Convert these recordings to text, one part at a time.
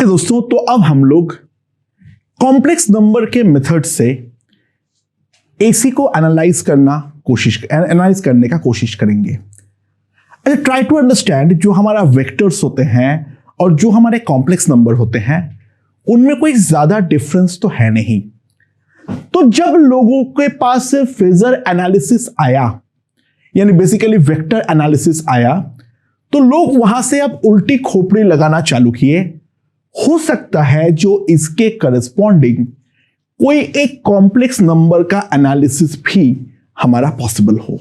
Okay दोस्तों, तो अब हम लोग कॉम्प्लेक्स नंबर के मेथड से एसी को एनालाइज करने का कोशिश करेंगे। अच्छा, ट्राई टू अंडरस्टैंड, जो हमारा वेक्टर्स होते हैं और जो हमारे कॉम्प्लेक्स नंबर होते हैं उनमें कोई ज्यादा डिफरेंस तो है नहीं। तो जब लोगों के पास फेजर एनालिसिस आया, यानी बेसिकली वेक्टर एनालिसिस आया, तो लोग वहां से अब उल्टी खोपड़ी लगाना चालू किए। हो सकता है जो इसके करस्पॉन्डिंग कोई एक कॉम्प्लेक्स नंबर का एनालिसिस भी हमारा पॉसिबल हो।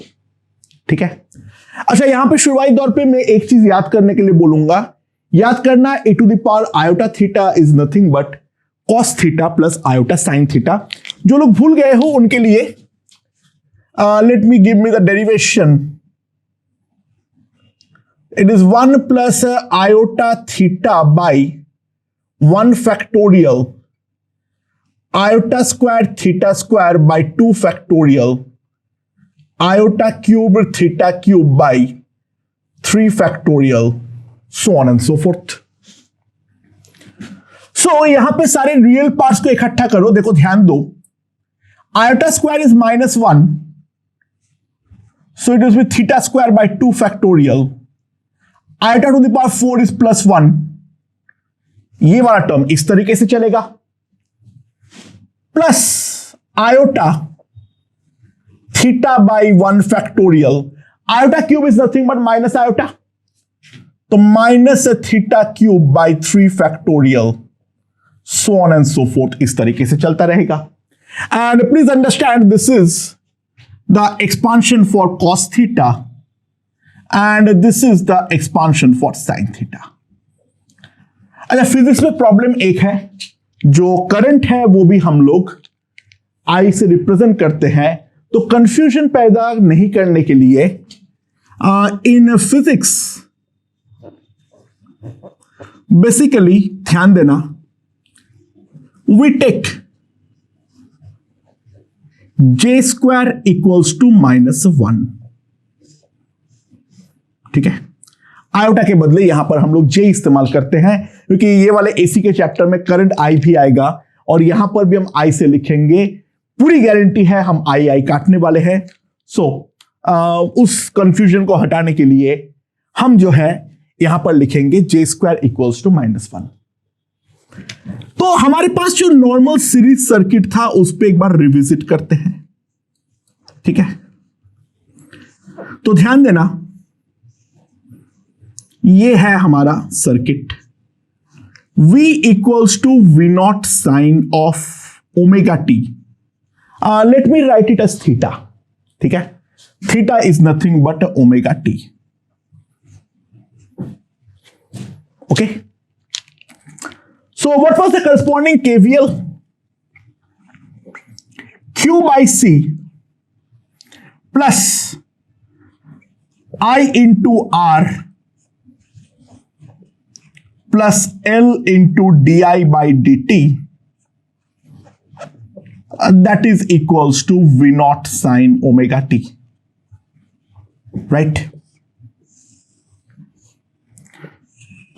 ठीक है। अच्छा, यहां पे शुरुआती दौर पे मैं एक चीज याद करने के लिए बोलूंगा। याद करना, e to the power iota theta is nothing but cos theta plus iota sine theta. जो लोग भूल गए हो उनके लिए let me give me the derivation. It is 1 plus iota theta by 1 factorial iota square theta square by 2 factorial iota cube theta cube by 3 factorial so on and so forth. So यहां पे सारे real parts को इकट्ठा करो। देखो ध्यान दो, iota square is -1, so it is with theta square by 2 factorial. Iota to the power 4 is +1. ये वाला टर्म इस तरीके से चलेगा, plus iota theta by 1 factorial. Iota cube is nothing but minus iota, तो minus theta cube by 3 factorial, so on and so forth. इस तरीके से चलता रहेगा। And please understand, this is the expansion for cos theta and this is the expansion for sine theta. अच्छा, physics में problem एक है, जो करंट है वो भी हम लोग आई से रिप्रेजेंट करते हैं। तो कंफ्यूजन पैदा नहीं करने के लिए इन फिजिक्स बेसिकली ध्यान देना, we take j square equals to -1। ठीक है। आयोटा के बदले यहां पर हम लोग जे इस्तेमाल करते हैं, क्योंकि ये वाले एसी के चैप्टर में करंट आई भी आएगा और यहां पर भी हम आई से लिखेंगे। पूरी गारंटी है हम आई काटने वाले हैं। सो उस कंफ्यूजन को हटाने के लिए हम जो है यहां पर लिखेंगे जे स्क्वायर इक्वल्स टू -1। तो हमारे पास जो नॉर्मल सीरीज सर्किट था उस पर एक बार रिविजिट करते हैं। ठीक है, तो ध्यान देना, ये है हमारा circuit. V equals to V0 sine of omega t. Let me write it as theta. ठीक है, theta is nothing but omega T. Okay, so what was the corresponding KVL? Q by C plus I into R plus L into DI by DT, that is equals to V0 sine omega t. Right.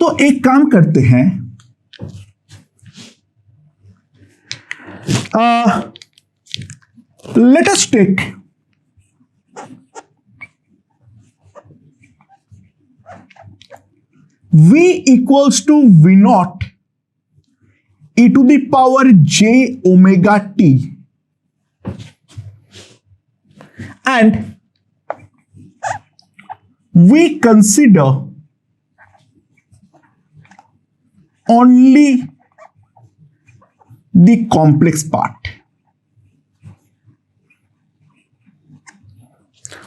तो एक काम करते हैं, let us take V equals to V0 e to the power j omega t, and we consider only the complex part.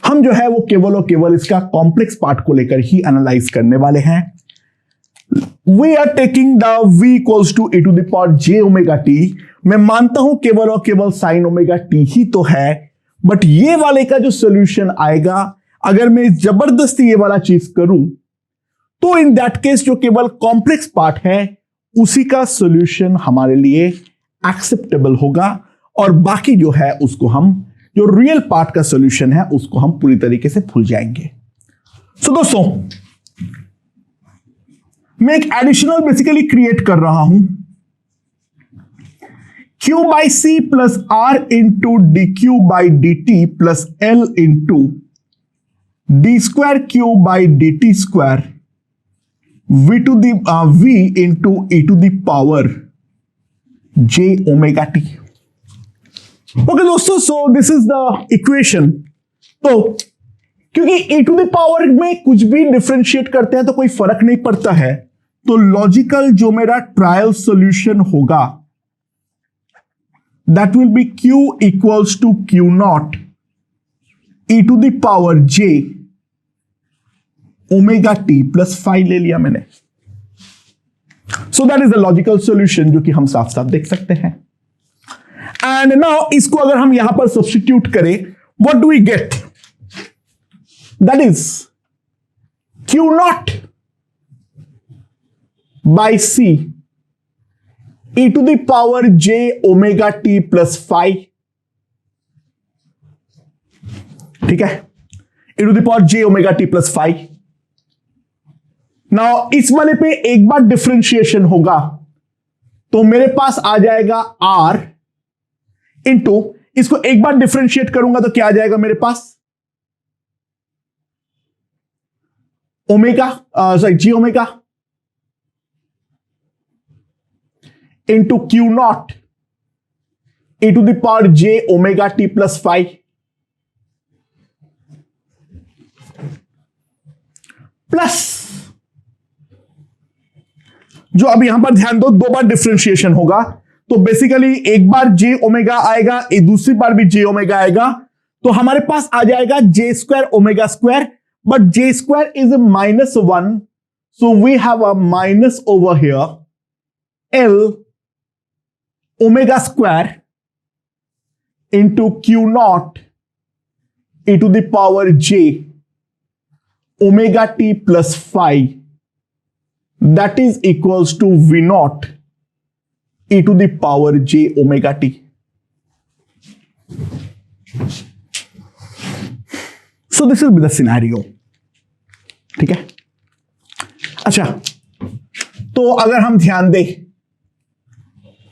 हम जो है वो केवल और केवल इसका कॉम्प्लेक्स पार्ट को लेकर ही एनालाइज करने वाले हैं। We are taking the V equals to e to the power j omega t। मैं मानता हूं केवल और केवल साइन ओमेगा टी ही तो है, बट ये वाले का जो सॉल्यूशन आएगा, अगर मैं जबरदस्ती ये वाला चीज करूं, तो इन दैट केस जो केवल कॉम्प्लेक्स पार्ट है उसी का सॉल्यूशन हमारे लिए एक्सेप्टेबल होगा, और बाकी जो है उसको हम, जो रियल पार्ट का सॉल्यूशन है उसको हम पूरी तरीके से भूल जाएंगे। सो दोस्तों, मैं एक एडिशनल बेसिकली क्रिएट कर रहा हूं, Q by C plus R into D Q by D T plus L into D square Q by D T square V to the V into E to the power J omega T. Okay दोस्तों, so this is the equation. तो क्योंकि e to the power में कुछ भी differentiate करते हैं तो कोई फर्क नहीं पड़ता है, तो लॉजिकल जो मेरा ट्रायल सॉल्यूशन होगा that will be q equals to q naught e to the power j omega T plus 5 ले लिया मैंने। So that is the logical solution जो कि हम साफ साफ देख सकते हैं। एंड नाउ इसको अगर हम यहां पर सब्स्टिट्यूट करें, what do we get? That is Q naught by C E to the power J omega T plus 5। ठीक है, E to the power J omega T plus 5। Now इस वाले पे एक बार डिफरेंशिएशन होगा तो मेरे पास आ जाएगा r इंटू, इसको एक बार डिफरेंशिएट करूंगा तो क्या आ जाएगा मेरे पास? Omega sorry G omega into Q naught E to the power J omega T plus 5 plus, जो अब यहां पर ध्यान दो, दो बार डिफरेंशिएशन होगा तो बेसिकली एक बार जे ओमेगा आएगा, एक दूसरी बार भी जे ओमेगा आएगा, तो हमारे पास आ जाएगा j square omega square, but j square is -1, so we have a minus over here L omega square into Q naught E to the power J omega T plus 5 that is equals to V naught e to the power j omega t। So this will be the scenario। ठीक है, अच्छा, तो अगर हम ध्यान दें,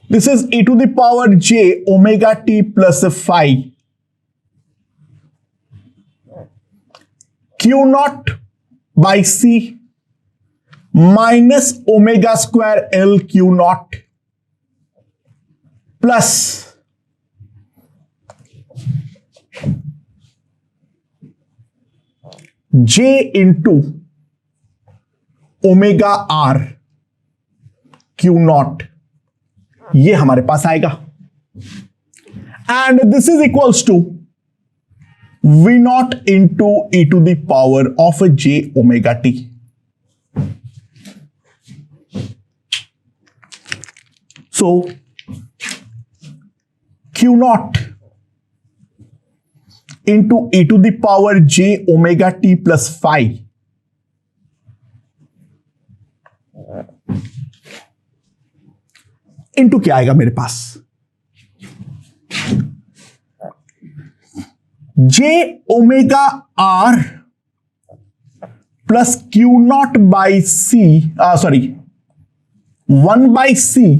this is e to the power j omega t plus 5 q naught by c minus omega square L q naught plus j into omega R q naught, ये हमारे पास आएगा। And this is equals to V naught into E to the power of j omega t. So Q naught into e to the power j omega t plus 5 into क्या आएगा मेरे पास? j ओमेगा r प्लस Q naught by c, sorry 1 by c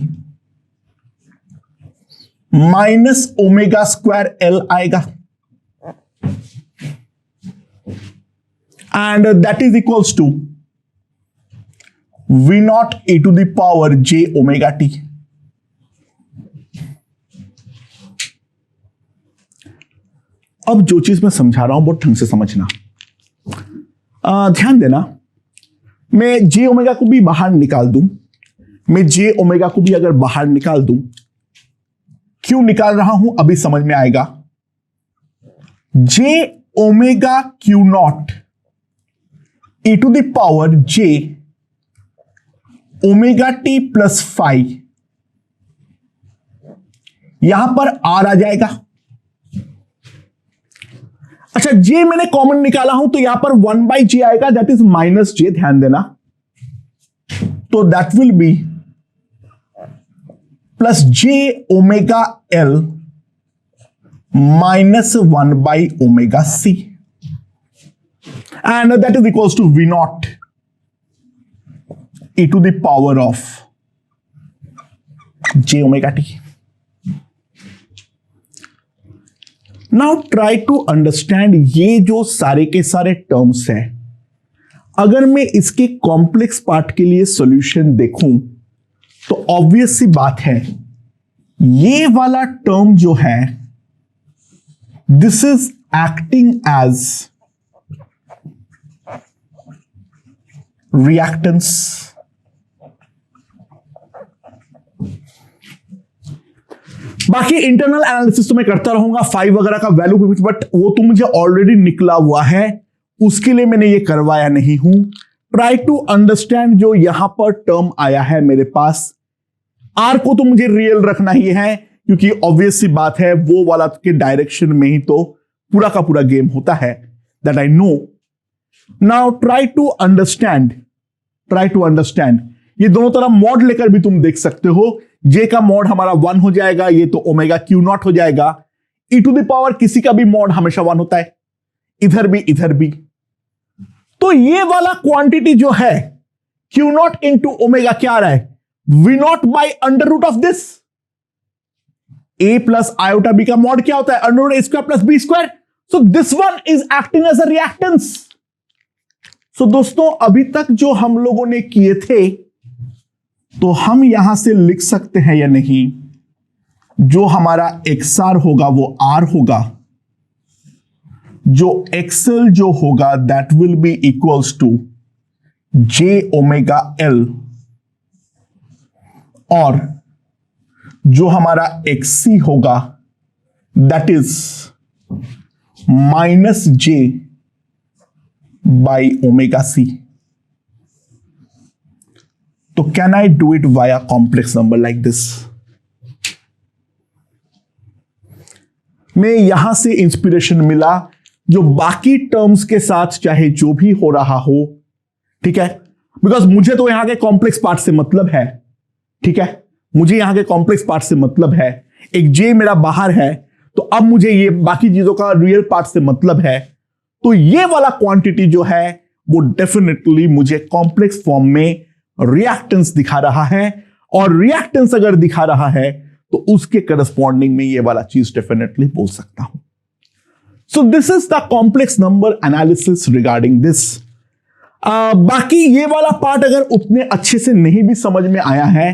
minus omega square L आएगा, and that is equals to V naught A to the power J omega T. अब जो चीज मैं समझा रहा हूं बहुत ढंग से समझना, ध्यान देना। मैं जे ओमेगा को भी बाहर निकाल दूं, मैं जे ओमेगा को भी अगर बाहर निकाल दूं, क्यों निकाल रहा हूं अभी समझ में आएगा। J omega Q naught E to the power J omega T plus 5, यहां पर आर आ जाएगा। अच्छा, जे मैंने कॉमन निकाला हूं तो यहां पर 1 बाई जे आएगा, दैट इज माइनस जे, ध्यान देना। तो that will be plus j omega L minus 1 by omega C, and that is equals to V naught e to the power of j omega t. Now try to understand ये जो सारे के सारे terms हैं, अगर मैं इसके complex part के लिए सॉल्यूशन देखूं तो ऑब्वियस सी बात है, ये वाला टर्म जो है this is acting as reactance, बाकी इंटरनल एनालिसिस तो मैं करता रहूंगा 5 वगैरह का वैल्यू, बट वो तो मुझे ऑलरेडी निकला हुआ है, उसके लिए मैंने ये करवाया नहीं हूं। ट्राई टू अंडरस्टैंड जो यहां पर टर्म आया है मेरे पास, आर को तो मुझे रियल रखना ही है, क्योंकि ऑब्वियस सी बात है वो वाला के डायरेक्शन में ही तो पूरा का पूरा गेम होता है, that I know. Now try to understand ये दोनों तरफ मॉड लेकर भी तुम देख सकते हो। जे का मॉड हमारा 1 हो जाएगा, ये तो ओमेगा क्यू नॉट हो जाएगा। ई टू द पावर किसी का भी मॉड हमेशा 1 होता है, इधर भी। तो ये वाला क्वांटिटी जो है क्यू नॉट इंटू ओमेगा क्या आ रहा है, V naught by under root of this. A plus iota B का मॉड क्या होता है, under root A square plus B square. So this one is acting as a reactance. सो दोस्तों अभी तक जो हम लोगों ने किए थे, तो हम यहां से लिख सकते हैं या नहीं, जो हमारा XR होगा वो R होगा, जो XL जो होगा that will be equals to J omega L, और जो हमारा XC होगा that is minus J by omega C। तो can I do it via complex number like this? मैं यहां से इंस्पिरेशन मिला, जो बाकी टर्म्स के साथ चाहे जो भी हो रहा हो, ठीक है, बिकॉज मुझे तो यहां के कॉम्प्लेक्स पार्ट से मतलब है, ठीक है, मुझे यहां के कॉम्प्लेक्स पार्ट से मतलब है। एक जे मेरा बाहर है, तो अब मुझे ये बाकी चीजों का रियल पार्ट से मतलब है। तो ये वाला क्वांटिटी जो है वो डेफिनेटली मुझे कॉम्प्लेक्स फॉर्म में रिएक्टेंस दिखा रहा है, और रिएक्टेंस अगर दिखा रहा है तो उसके करस्पॉन्डिंग में ये वाला चीज डेफिनेटली बोल सकता हूं। सो this is the complex number analysis regarding this. बाकी ये वाला पार्ट अगर उतने अच्छे से नहीं भी समझ में आया है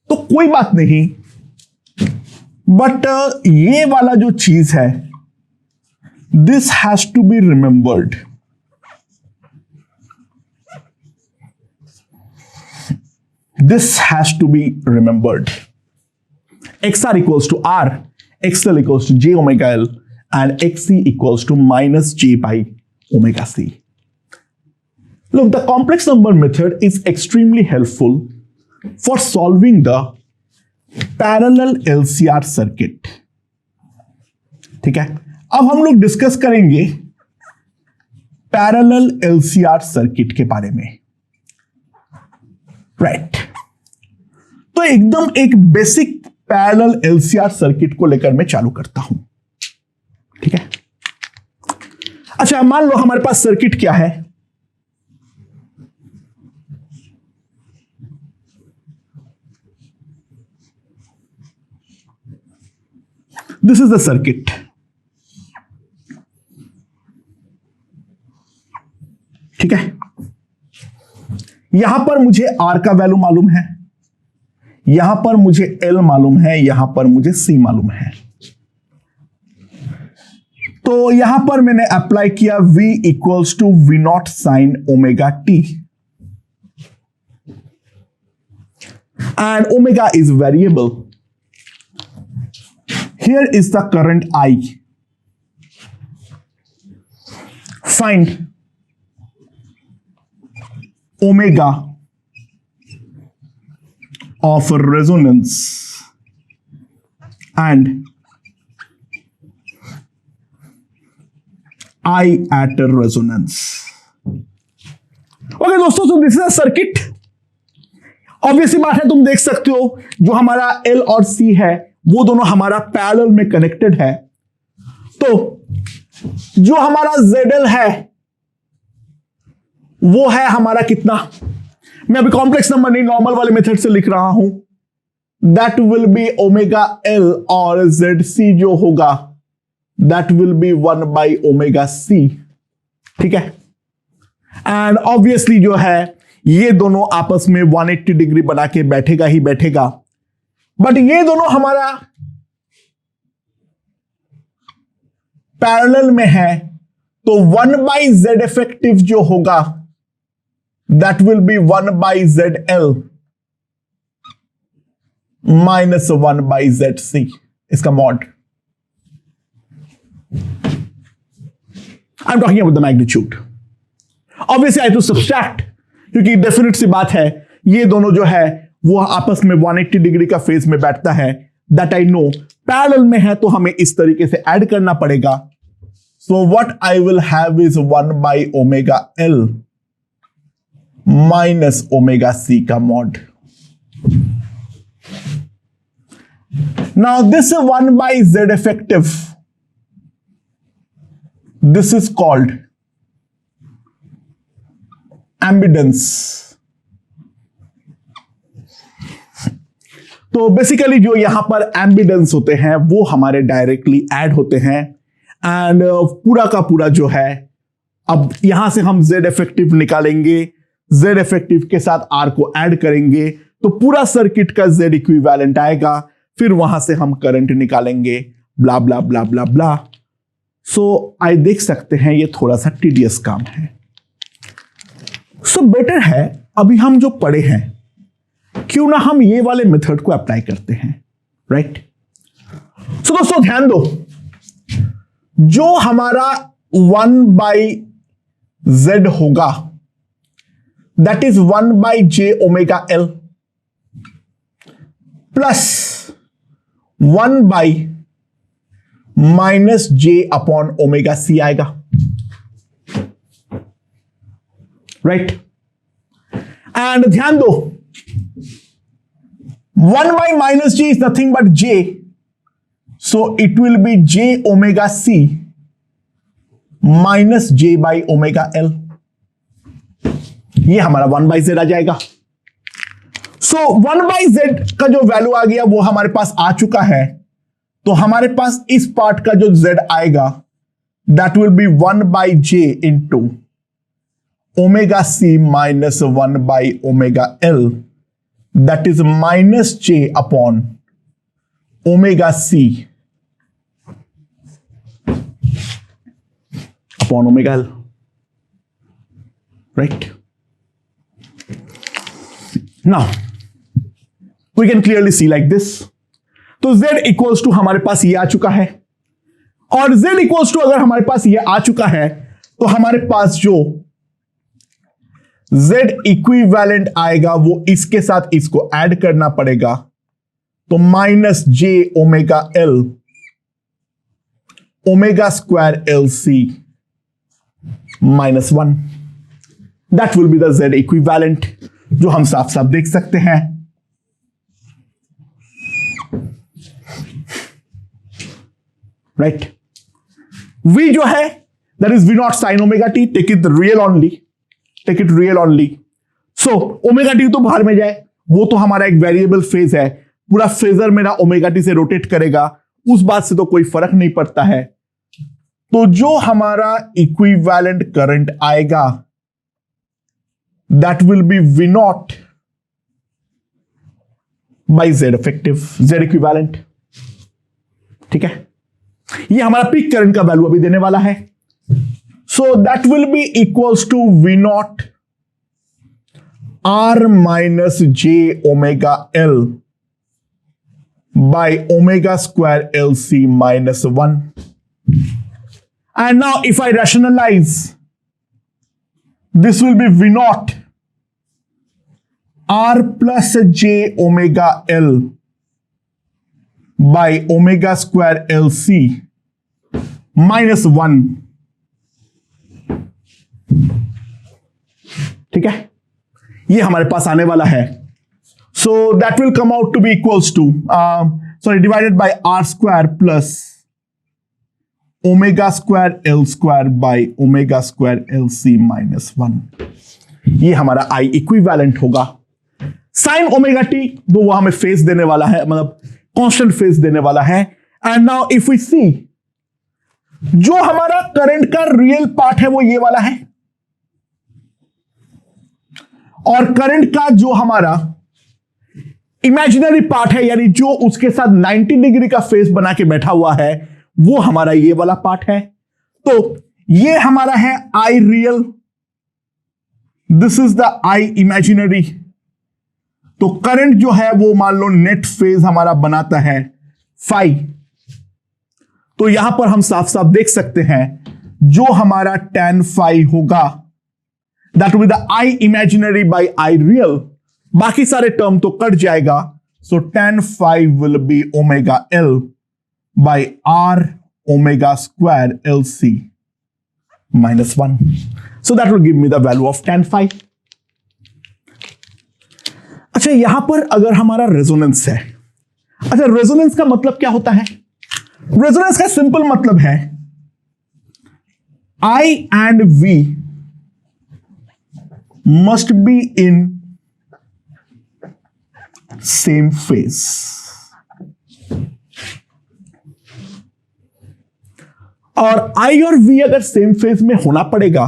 तो कोई बात नहीं, बट ये वाला जो चीज है this has to be remembered. This has to be remembered. XR equals to R, XL equals to J omega L, and XC equals to minus J by omega C. Look, the complex number method is extremely helpful for solving the parallel LCR circuit. ठीक है, अब हम लोग discuss करेंगे parallel LCR circuit के बारे में, right. तो एकदम एक बेसिक पैरेलल LCR सर्किट को लेकर मैं चालू करता हूं, ठीक है। अच्छा, मान लो हमारे पास सर्किट क्या है, दिस इज द सर्किट, ठीक है। यहां पर मुझे R का वैल्यू मालूम है, यहां पर मुझे L मालूम है, यहां पर मुझे C मालूम है। तो यहां पर मैंने अप्लाई किया V equals to V not sine omega T, and omega is variable. Here is the current I. Find omega of resonance and I at resonance. Okay दोस्तों, so this is a circuit. Obviously बात है, तुम देख सकते हो जो हमारा L और C है वो दोनों हमारा पैरेलल में कनेक्टेड है। तो जो हमारा ZL है वो है हमारा कितना, मैं अभी कॉम्प्लेक्स नंबर नहीं, नॉर्मल वाले मेथड से लिख रहा हूं. That will be omega L और ZC जो होगा that will be 1 by omega C. ठीक है. एंड ऑब्वियसली जो है ये दोनों आपस में 180 डिग्री बना के बैठेगा ही बैठेगा. बट ये दोनों हमारा पैरेलल में है, तो 1 बाई Z इफेक्टिव जो होगा that will be 1 by ZL minus 1 by ZC, इसका mod. I am talking about the magnitude. Obviously I to subtract, क्योंकि डेफिनेट सी बात है ये दोनों जो है वो आपस में 180 डिग्री का फेज में बैठता है. That I no. पैरेलल में है तो हमें इस तरीके से ऐड करना पड़ेगा. So what I will have is 1 by omega L minus omega C का mod. Now this 1 by Z effective, this is called admittance. तो बेसिकली जो यहां पर एम्बिडेंस होते हैं वो हमारे डायरेक्टली ऐड होते हैं. एंड पूरा का पूरा जो है, अब यहां से हम Z इफेक्टिव निकालेंगे, Z इफेक्टिव के साथ R को ऐड करेंगे तो पूरा सर्किट का Z इक्विवेलेंट आएगा. फिर वहां से हम करंट निकालेंगे, ब्ला ब्ला ब्ला ब्ला ब्ला. सो आई देख सकते हैं ये थोड़ा सा टीडियस काम है. सो बेटर है अभी हम जो पढ़े हैं क्यों ना हम ये वाले मेथड को अप्लाई करते हैं. राइट. सो दोस्तों ध्यान दो, जो हमारा 1 बाई Z होगा that is 1 by J omega L plus 1 by minus J upon omega C आएगा. राइट. एंड ध्यान दो 1 by minus J is nothing but J, so it will B J omega C minus J by omega L. ये हमारा 1 by Z आ जाएगा. सो 1 by Z का जो value आ गया वो हमारे पास आ चुका है. तो हमारे पास इस पार्ट का जो Z आएगा that will be 1 by J into omega C minus 1 by omega L, that is minus J upon omega C upon omega L. Right. Now we can clearly see like this. तो Z equals to हमारे पास ये आ चुका है, और Z equals to अगर हमारे पास ये आ चुका है तो हमारे पास जो Z इक्विवेलेंट आएगा वो इसके साथ इसको ऐड करना पड़ेगा. तो minus J omega L omega square LC minus 1, that will be the Z equivalent, जो हम साफ साफ देख सकते हैं. राइट. V जो है that is V not sine omega t. Take it real only, take it real only. So omega t तो बाहर में जाए, वो तो हमारा एक वेरिएबल फेज है. पूरा फेजर मेरा ओमेगा टी से रोटेट करेगा, उस बात से तो कोई फर्क नहीं पड़ता है. तो जो हमारा इक्विवेलेंट करंट आएगा that will B V not by Z effective, Z equivalent. ठीक है. ये हमारा पीक करंट का वैल्यू अभी देने वाला है. So that will be equals to V naught R minus J omega L by omega square LC minus 1. And now if I rationalize, this will be V naught R plus J omega L by omega square LC minus 1. ठीक है, ये हमारे पास आने वाला है. So that will come out to be equals to divided by R square plus omega square L square by omega square LC minus 1. ये हमारा आई equivalent होगा। साइन ओमेगा टी तो वो हमें फेज देने वाला है, मतलब कांस्टेंट फेज देने वाला है। एंड नाउ इफ वी सी, जो हमारा करंट का रियल पार्ट है वो ये वाला है, और करंट का जो हमारा इमेजिनरी पार्ट है, यानी जो उसके साथ 90 डिग्री का फेस बना के बैठा हुआ है, वो हमारा ये वाला पार्ट है। तो ये हमारा है I real, this is the I imaginary. तो करंट जो है वो मान लो नेट फेज हमारा बनाता है फाई। तो यहां पर हम साफ साफ देख सकते हैं जो हमारा tan फाई होगा, that will be the I imaginary by I real. बाकी सारे टर्म तो कट जाएगा, so tan phi will be omega L by R omega square L C -1. So that will give me the value of tan phi. अच्छा, यहां पर अगर हमारा resonance है, अच्छा रेजोनेंस का मतलब क्या होता है? रेजोनेंस का सिंपल मतलब है I and V must be in same phase. और I और V अगर सेम फेज में होना पड़ेगा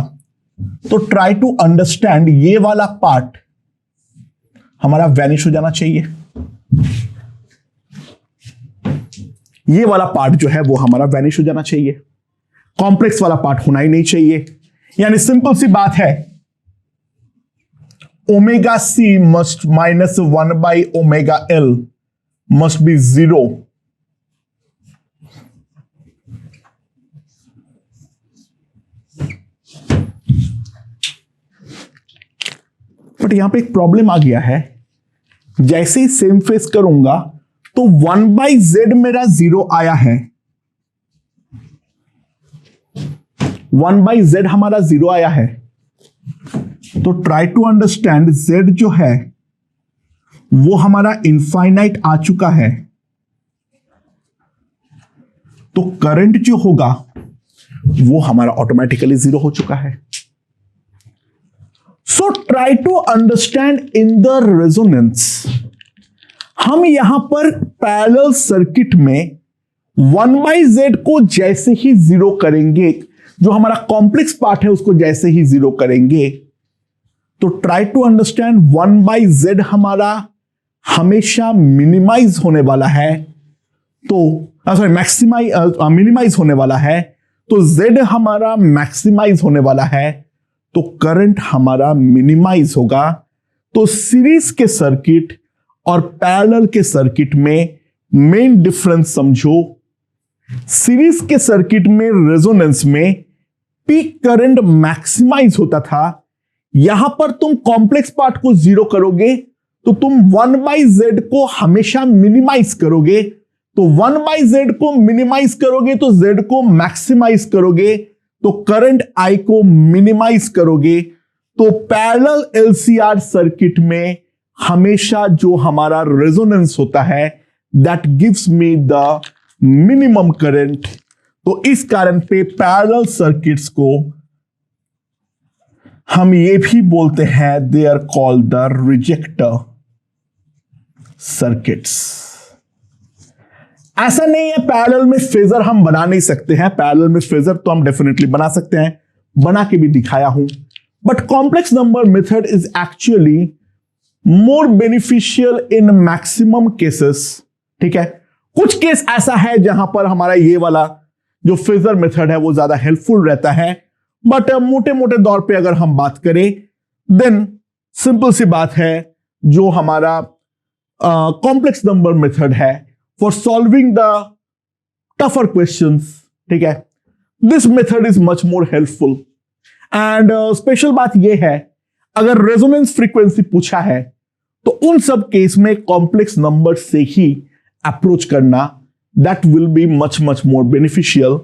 तो ट्राई टू अंडरस्टैंड, ये वाला पार्ट हमारा वैनिश हो जाना चाहिए, ये वाला पार्ट जो है वो हमारा वैनिश हो जाना चाहिए, कॉम्प्लेक्स वाला पार्ट होना ही नहीं चाहिए। यानी सिंपल सी बात है, omega C must -1 by omega L must be 0। But यहां पे एक प्रॉब्लम आ गया है, जैसे ही सेम फेस करूंगा तो 1/z मेरा 0 आया है, 1/z हमारा 0 आया है। तो ट्राई टू अंडरस्टैंड, z जो है वो हमारा इनफाइनाइट आ चुका है, तो करंट जो होगा वो हमारा ऑटोमेटिकली 0 हो चुका है। So try to understand in the resonance, हम यहां पर पैरेलल सर्किट में 1/z को जैसे ही 0 करेंगे, जो हमारा कॉम्प्लेक्स पार्ट है उसको जैसे ही 0 करेंगे, तो ट्राई टू अंडरस्टैंड 1/z हमारा हमेशा मिनिमाइज होने वाला है, तो सॉरी मिनिमाइज होने वाला है, तो z हमारा मैक्सिमाइज होने वाला है, तो करंट हमारा मिनिमाइज होगा। तो सीरीज के सर्किट और पैरेलल के सर्किट में मेन डिफरेंस समझो, सीरीज के सर्किट में रेजोनेंस में पीक करंट मैक्सिमाइज होता था, यहां पर तुम कॉम्प्लेक्स पार्ट को 0 करोगे तो तुम 1/z को हमेशा मिनिमाइज करोगे, तो 1/z को मिनिमाइज करोगे तो z को मैक्सिमाइज करोगे, तो करंट I को मिनिमाइज करोगे। तो पैरेलल LCR सर्किट में हमेशा जो हमारा रेजोनेंस होता है that gives me the minimum current. तो इस कारण पे पैरेलल सर्किट्स को हम ये भी बोलते हैं, they are called the rejector circuits. ऐसा नहीं है पैरेलल में फेजर हम बना नहीं सकते हैं, पैरेलल में फेजर तो हम डेफिनेटली बना सकते हैं, बना के भी दिखाया हूं, but complex number method is actually more beneficial in maximum cases. ठीक है, कुछ केस ऐसा है जहां पर हमारा ये वाला जो फेजर मेथड है वो ज्यादा हेल्पफुल रहता है, बट मोटे मोटे दौर पे अगर हम बात करें देन सिंपल सी बात है, जो हमारा कॉम्प्लेक्स नंबर मेथड है for solving the tougher questions, ठीक है, this method is much more helpful। and special बात यह है, अगर रेजोनेंस फ्रीक्वेंसी पूछा है तो उन सब केस में कॉम्प्लेक्स नंबर से ही अप्रोच करना, that will be much more beneficial।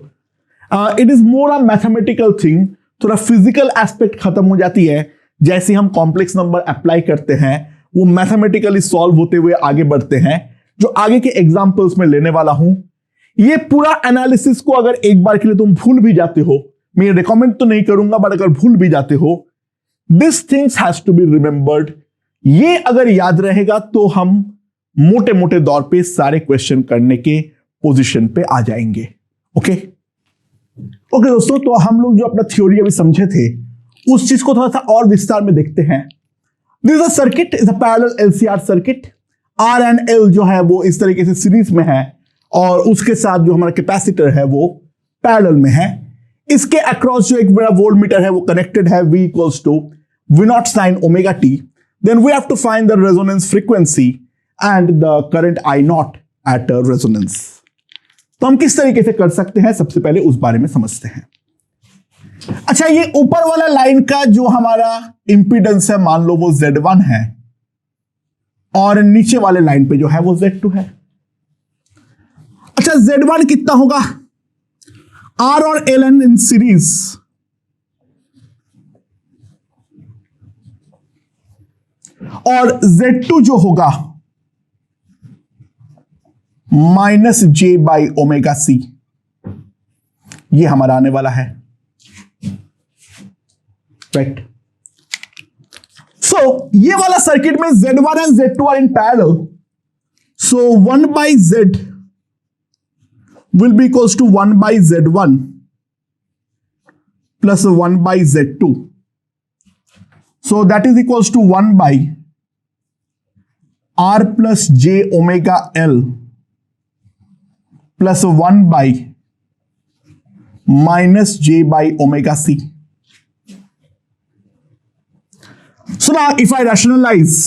it is more a mathematical thing, थोड़ा फिजिकल एस्पेक्ट खत्म हो जाती है, जैसे हम कॉम्प्लेक्स नंबर अप्लाई करते हैं वो मैथमेटिकली सॉल्व होते हुए आगे बढ़ते हैं, जो आगे के एग्जाम्पल्स में लेने वाला हूं। ये पूरा एनालिसिस को अगर एक बार के लिए तुम भूल भी जाते हो, मैं रिकमेंड तो नहीं करूंगा, बट अगर भूल भी जाते हो this things has to be remembered. ये अगर याद रहेगा तो हम मोटे मोटे दौर पे सारे क्वेश्चन करने के पोजीशन पे आ जाएंगे। ओके ओके दोस्तों, तो हम लोग जो अपना थ्योरी अभी समझे थे उस चीज को थोड़ा सा और विस्तार में देखते हैं। This a circuit is a parallel LCR circuit. R and L जो है वो इस तरीके से सीरीज में है और उसके साथ जो हमारा कैपेसिटर है वो पैरेलल में है। इसके अक्रॉस जो एक बड़ा वोल्ट मीटर है वो कनेक्टेड है, V equals to V not sine omega t. Then we have to find the resonance frequency and the current I naught at resonance. तो हम किस तरीके से कर सकते हैं, सबसे पहले उस बारे में समझते हैं। अच्छा, ये ऊपर वाला लाइन का जो हमारा इंपीडेंस है मान लो वो Z1 है और नीचे वाले लाइन पे जो है वो Z2 है। अच्छा, Z1 कितना होगा? R और Ln इन सीरीज, और Z2 जो होगा minus J by omega C, ये हमारा आने वाला है। राइट, सो ये वाला सर्किट में Z1 and Z2 are in parallel, so 1 by Z will be equals to 1 by Z1 plus 1 by Z2. So that is equals to 1 by R plus J omega L plus 1 by minus J by omega C. So now if I rationalize,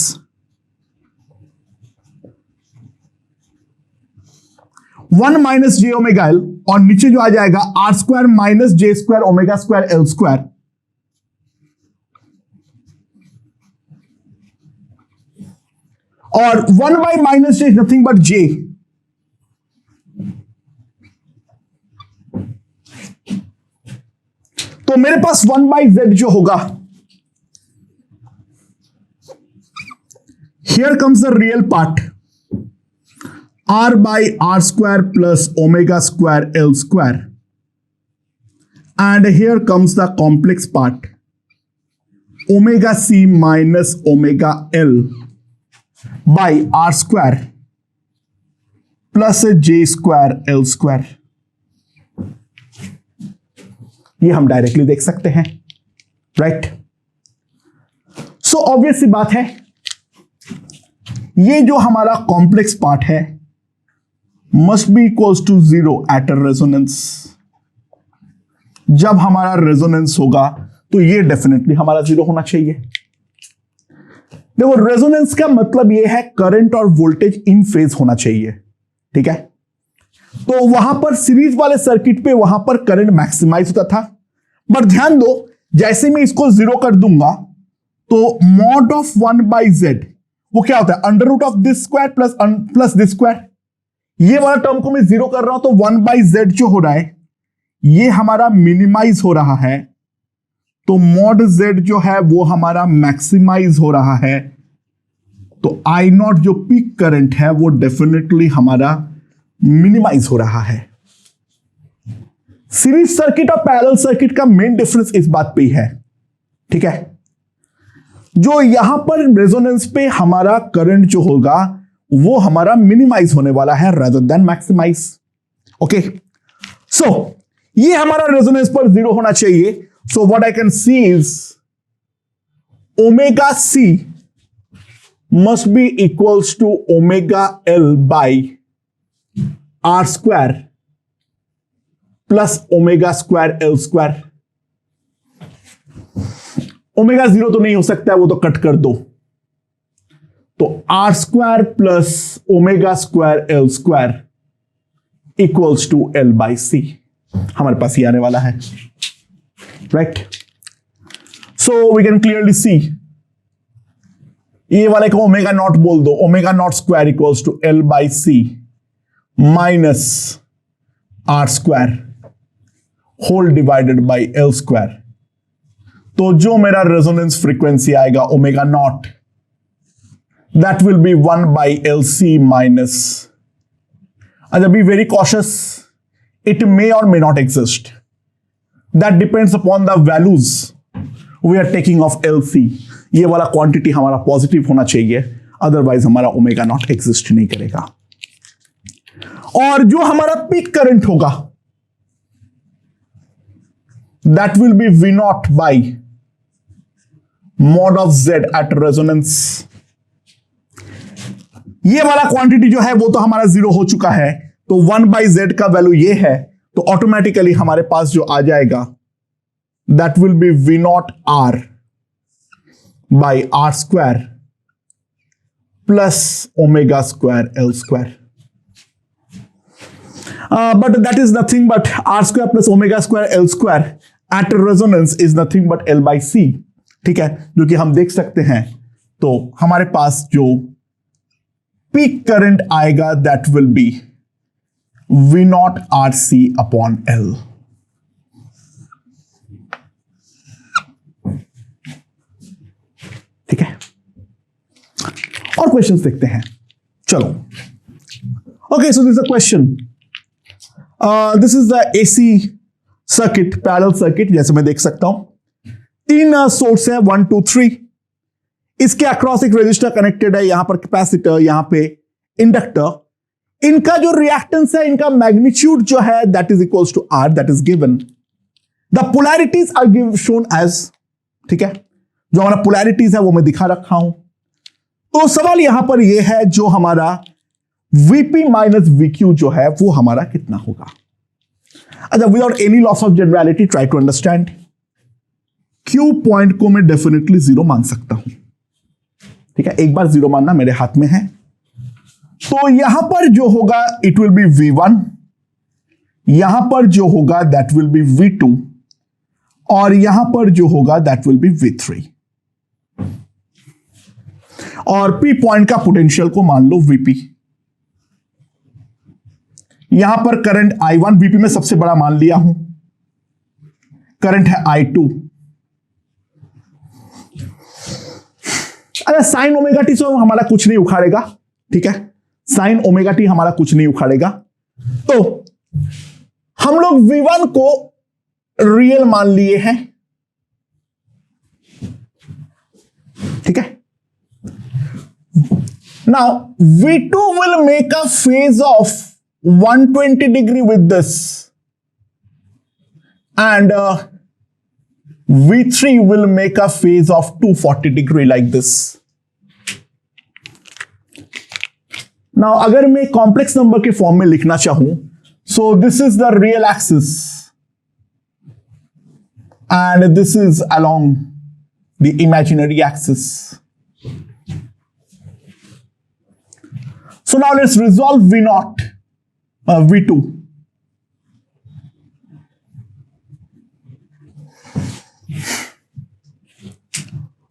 1 minus J omega L और नीचे जो आ जाएगा R square minus J square omega square L square, और 1 by minus J is nothing but J. तो मेरे पास 1 by Z जो होगा, here comes the real part, R by R square plus omega square L square, and here comes the complex part, omega C minus omega L by R square plus J square L square। ये हम directly देख सकते हैं। Right, so obvious सी बात है, ये जो हमारा कॉम्प्लेक्स पार्ट है must be equals to 0 at a resonance। जब हमारा रेजोनेंस होगा तो ये डेफिनेटली हमारा 0 होना चाहिए। देखो, रेजोनेंस का मतलब ये है करंट और वोल्टेज इन फेज होना चाहिए। ठीक है, तो वहां पर सीरीज वाले सर्किट पे वहां पर करंट मैक्सिमाइज होता था, बट ध्यान दो जैसे मैं इसको 0 कर दूंगा तो मॉड ऑफ 1 बाई जेड वो क्या होता है, under root of this square plus this square. ये वाला टर्म को मैं 0 कर रहा हूं तो 1 बाई जेड जो हो रहा है ये हमारा मिनिमाइज हो रहा है, तो मॉड जेड जो है वो हमारा मैक्सिमाइज हो रहा है। तो आई नॉट जो पीक करंट है वो डेफिनेटली हमारा मिनिमाइज हो रहा है। सीरीज सर्किट और पैरेलल सर्किट का मेन डिफरेंस इस बात पे ही है। ठीक है, जो यहां पर रेजोनेंस पे हमारा करंट जो होगा वो हमारा मिनिमाइज होने वाला है rather than maximise. Okay, so ये हमारा रेजोनेंस पर 0 होना चाहिए। So what I can see is omega C must be equals to omega L by R square plus omega square L square. Omega 0 तो नहीं हो सकता है, वो तो कट कर दो, तो R square plus omega square L square equals to L by C, हमारे पास ये आने वाला है। Right, so we can clearly see, ये वाले को ओमेगा नॉट बोल दो, omega naught square equals to L by C minus R square whole divided by L square. तो जो मेरा रेजोनेंस फ्रीक्वेंसी आएगा omega naught, that will be 1 by LC minus, and be very cautious, it may or may not exist, that depends upon the values we are taking of LC, ये वाला quantity हमारा positive होना चाहिए, otherwise हमारा omega naught exist नहीं करेगा। और जो हमारा पीक करंट होगा that will B V not by mod of Z at resonance। ये वाला क्वांटिटी जो है वो तो हमारा 0 हो चुका है, तो 1/Z का वैल्यू ये है, तो ऑटोमेटिकली हमारे पास जो आ जाएगा that will B V naught R by R square plus omega square L square. But that is nothing but R square plus omega square L square at resonance is nothing but L/C, ठीक है, जो कि हम देख सकते हैं। तो हमारे पास जो पीक करंट आएगा that will B V not RC upon L। ठीक है, और क्वेश्चंस देखते हैं। चलो, okay, so this a question, this is the AC circuit, parallel circuit, जैसे मैं देख सकता हूं। 3 सोर्स है, 1 2 3। इसके अक्रॉस एक रेजिस्टर कनेक्टेड है, यहां पर कैपेसिटर, यहां पे इंडक्टर। इनका जो रिएक्टेंस है, इनका मैग्नीट्यूड जो है that is equals to R, that is given. The polarities are shown as, ठीक है, जो हमारा पोलैरिटीज है वो मैं दिखा रखा हूं। तो सवाल यहां पर यह है जो हमारा VP माइनस VQ जो है वो हमारा कितना होगा। अच्छा, without any loss of generality try to understand. Q point को मैं डेफिनेटली 0 मान सकता हूं, ठीक है, एक बार 0 मानना मेरे हाथ में है। तो यहां पर जो होगा इट विल बी V1, यहां पर जो होगा दैट विल बी V2, और यहां पर जो होगा दैट विल बी V3। और P पॉइंट का पोटेंशियल को मान लो VP। यहां पर करंट I1 VP में सबसे बड़ा मान लिया हूं, करंट है I2। अरे साइन ओमेगा टी से हमारा कुछ नहीं उखाड़ेगा, ठीक है, साइन ओमेगा टी हमारा कुछ नहीं उखाड़ेगा। तो हम लोग V1 को रियल मान लिए हैं, ठीक है। Now V2 will make a phase of 120 degree with this, and V3 will make a phase of 240 degree like this. Now, अगर मैं कॉम्प्लेक्स नंबर के फॉर्म में लिखना चाहूं, so this is the real axis and this is along the imaginary axis. So now let's resolve V naught, V2.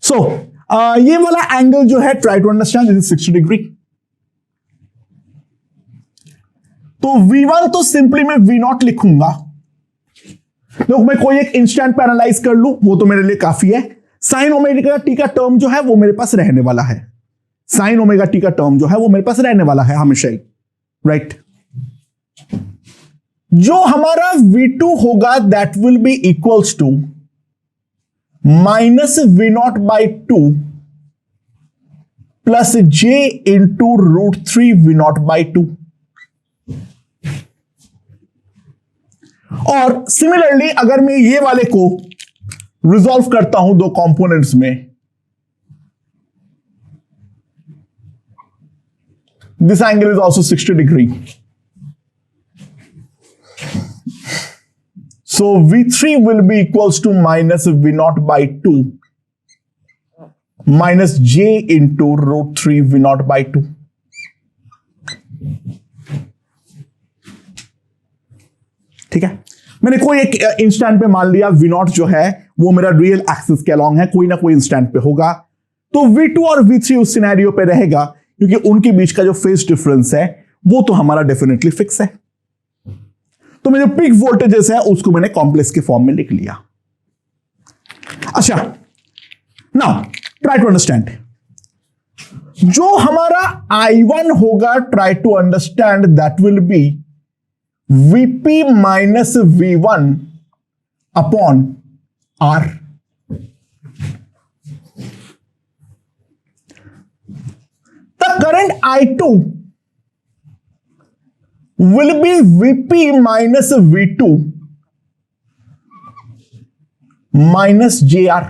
So, ये वाला angle जो है try to understand, this is 60 degree. तो V1 तो सिंपली मैं V नॉट लिखूंगा। तो मैं कोई एक इंस्टेंट पे एनालाइज कर लूं, वो तो मेरे लिए काफी है। साइन ओमेगा टी का टर्म जो है वो मेरे पास रहने वाला है, साइन ओमेगा टी का टर्म जो है वो मेरे पास रहने वाला है हमेशा ही, राइट। जो हमारा V2 होगा that will be equals to minus V not by 2 plus J into √3 V not by 2। और सिमिलरली अगर मैं ये वाले को रिजॉल्व करता हूं दो कंपोनेंट्स में, this angle is also 60 degree. So V3 will be equals to minus V naught by 2 minus J into √3 V naught by 2. ठीक है, मैंने कोई एक इंस्टेंट पे मान लिया V नॉट जो है वो मेरा रियल एक्सिस के अलॉन्ग है, कोई ना कोई इंस्टेंट पे होगा। तो V2 और V3 उस सिनेरियो पे रहेगा, क्योंकि उनके बीच का जो फेज डिफरेंस है वो तो हमारा डेफिनेटली फिक्स है। तो मेरे पीक वोल्टेजेस है उसको मैंने कॉम्प्लेक्स के फॉर्म में लिख लिया। अच्छा, नाउ ट्राई टू अंडरस्टैंड। जो हमारा I1 होगा, try to understand, that will be VP minus V1 upon R। current I2 will be Vp minus V2 minus JR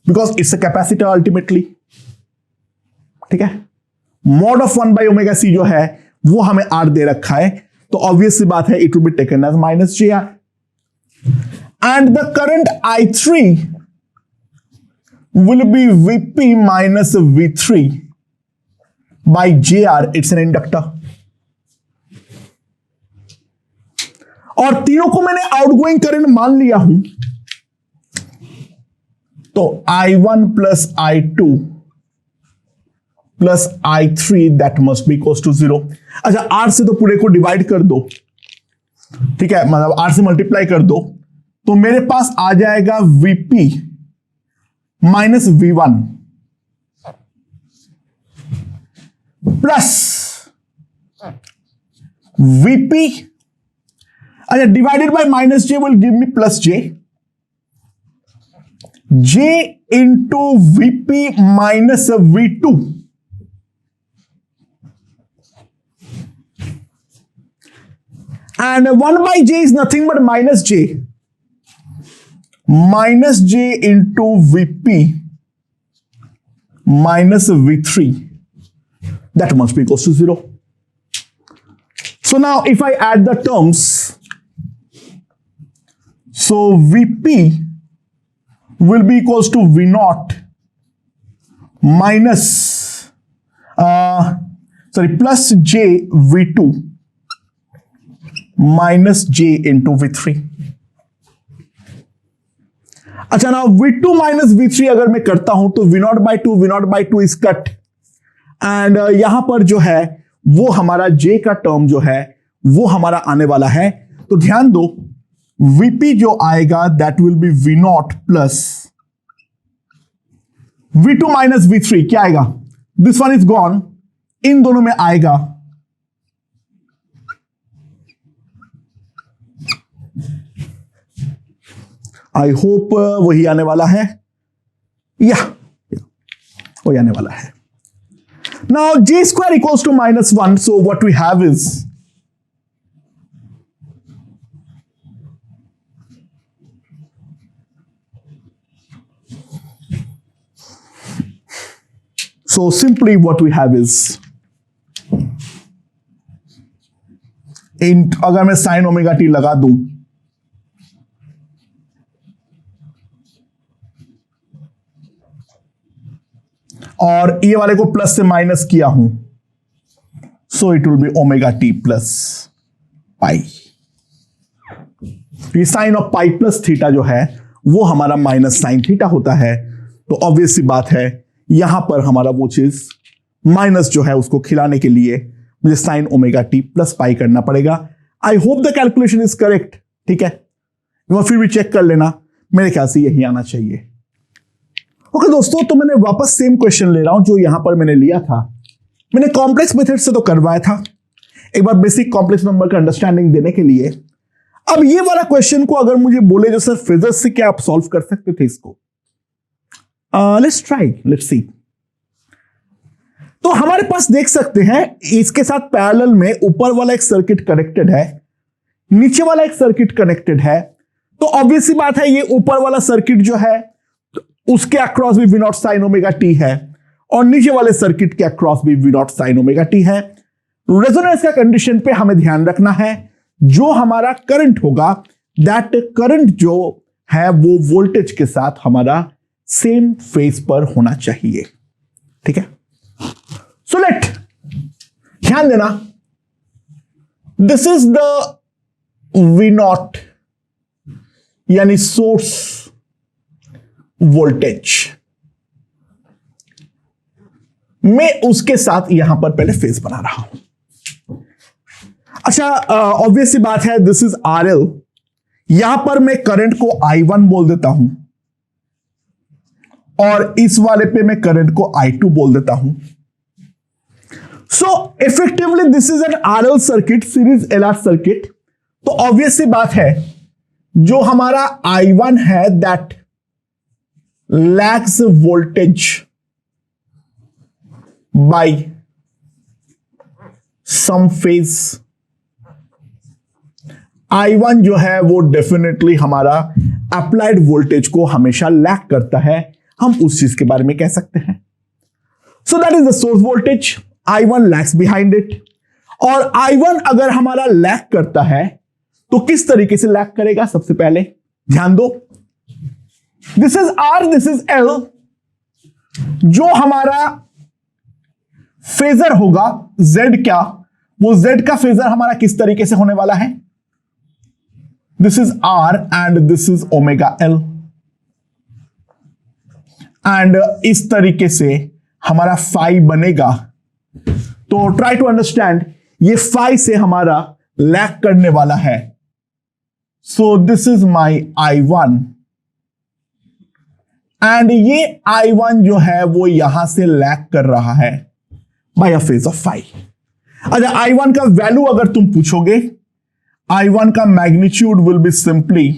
because it's a capacitor ultimately. ठीक है, mod of 1 by omega c जो है वो हमें R दे रखा है, तो obvious सी बात है it will be taken as minus JR. And the current I3 will be Vp minus V3 by JR. It's an inductor. और तीनों को मैंने आउटगोइंग करंट मान लिया हूं, तो I1 plus I2 plus I3 that must be equals to 0. अच्छा, R से तो पूरे को डिवाइड कर दो, ठीक है, मतलब R से मल्टीप्लाई कर दो, तो मेरे पास आ जाएगा Vp minus V1 plus Vp, अच्छा, divided by minus J will give me plus J into Vp minus V2 and 1 by J is nothing but minus J into Vp minus V3, that must be equals to 0. So now if I add the terms, so Vp will be equals to V0 minus plus J V2 minus J into V3. अच्छा, ना V2 minus V3 अगर मैं करता हूं तो V0 by 2 is cut, and यहां पर जो है वो हमारा J का टर्म जो है वो हमारा आने वाला है, तो ध्यान दो Vp जो आएगा that will B V0 plus V2 minus V3, क्या आएगा, दिस वन इज गॉन, इन दोनों में आएगा आई होप वही आने वाला है, या वही आने वाला है. Now J square equals to minus 1, so what we have is so simply what we have is अगर मैं साइन ओमेगा टी लगा दूं और ये वाले को प्लस से माइनस किया हूं, so it will be omega T plus pi. ये sine of pi plus theta जो है वो हमारा माइनस साइन थीटा होता है, तो ऑब्वियस सी बात है यहां पर हमारा वो चीज माइनस जो है उसको खिलाने के लिए मुझे साइन ओमेगा टी प्लस पाई करना पड़ेगा. I hope the calculation is correct, ठीक है, फिर भी चेक कर लेना, मेरे ख्याल से यही आना चाहिए. ओके दोस्तों, तो मैंने वापस सेम क्वेश्चन ले रहा हूं जो यहां पर मैंने लिया था. मैंने कॉम्प्लेक्स मेथड से तो करवाया था, एक बार बेसिक कॉम्प्लेक्स नंबर का अंडरस्टैंडिंग देने के लिए. अब ये वाला क्वेश्चन को अगर मुझे बोले जो सर फिजिक्स से क्या आप सॉल्व कर सकते थे इसको, लेट्स ट्राई, लेट्स सी. तो हमारे पास देख सकते हैं इसके साथ पैरेलल में ऊपर वाला एक सर्किट कनेक्टेड है, नीचे वाला एक सर्किट कनेक्टेड है, तो ऑब्वियस सी बात है ये ऊपर वाला सर्किट जो है उसके अक्रॉस भी V0 साइन ओमेगा टी है और नीचे वाले सर्किट के अक्रॉस भी V0 साइन ओमेगा टी है. रेजोनेंस का कंडीशन पे हमें ध्यान रखना है, जो हमारा करंट होगा दैट करंट जो है वो वोल्टेज के साथ हमारा सेम फेज पर होना चाहिए, ठीक है. सो लेट ध्यान देना, दिस इज द V0 यानी सोर्स वोल्टेज, मैं उसके साथ यहां पर पहले फेज बना रहा हूं. अच्छा, ऑब्वियस सी बात है दिस इज RL, यहां पर मैं करंट को I1 बोल देता हूं और इस वाले पे मैं करंट को I2 बोल देता हूं. So effectively this is an RL circuit, series LR circuit. तो ऑब्वियस सी बात है जो हमारा I1 है that lags voltage by some phase I1 जो है वो डेफिनेटली हमारा अप्लाइड वोल्टेज को हमेशा लैग करता है, हम उस चीज के बारे में कह सकते हैं। So that is the source voltage, I1 lags behind it. और I1 अगर हमारा लैग करता है तो किस तरीके से लैग करेगा, सबसे पहले ध्यान दो, this is R, this is L। जो हमारा फेजर होगा Z क्या, वो Z का फेजर हमारा किस तरीके से होने वाला है, this is R and this is omega L। And इस तरीके से हमारा फाई बनेगा। तो ट्राई टू अंडरस्टैंड, ये फाई से हमारा लैग करने वाला है। सो this is my I1 and ये I1 जो है वो यहां से लैग कर रहा है by a phase of phi. अच्छा, I1 का वैल्यू अगर तुम पूछोगे, I1 का magnitude will be simply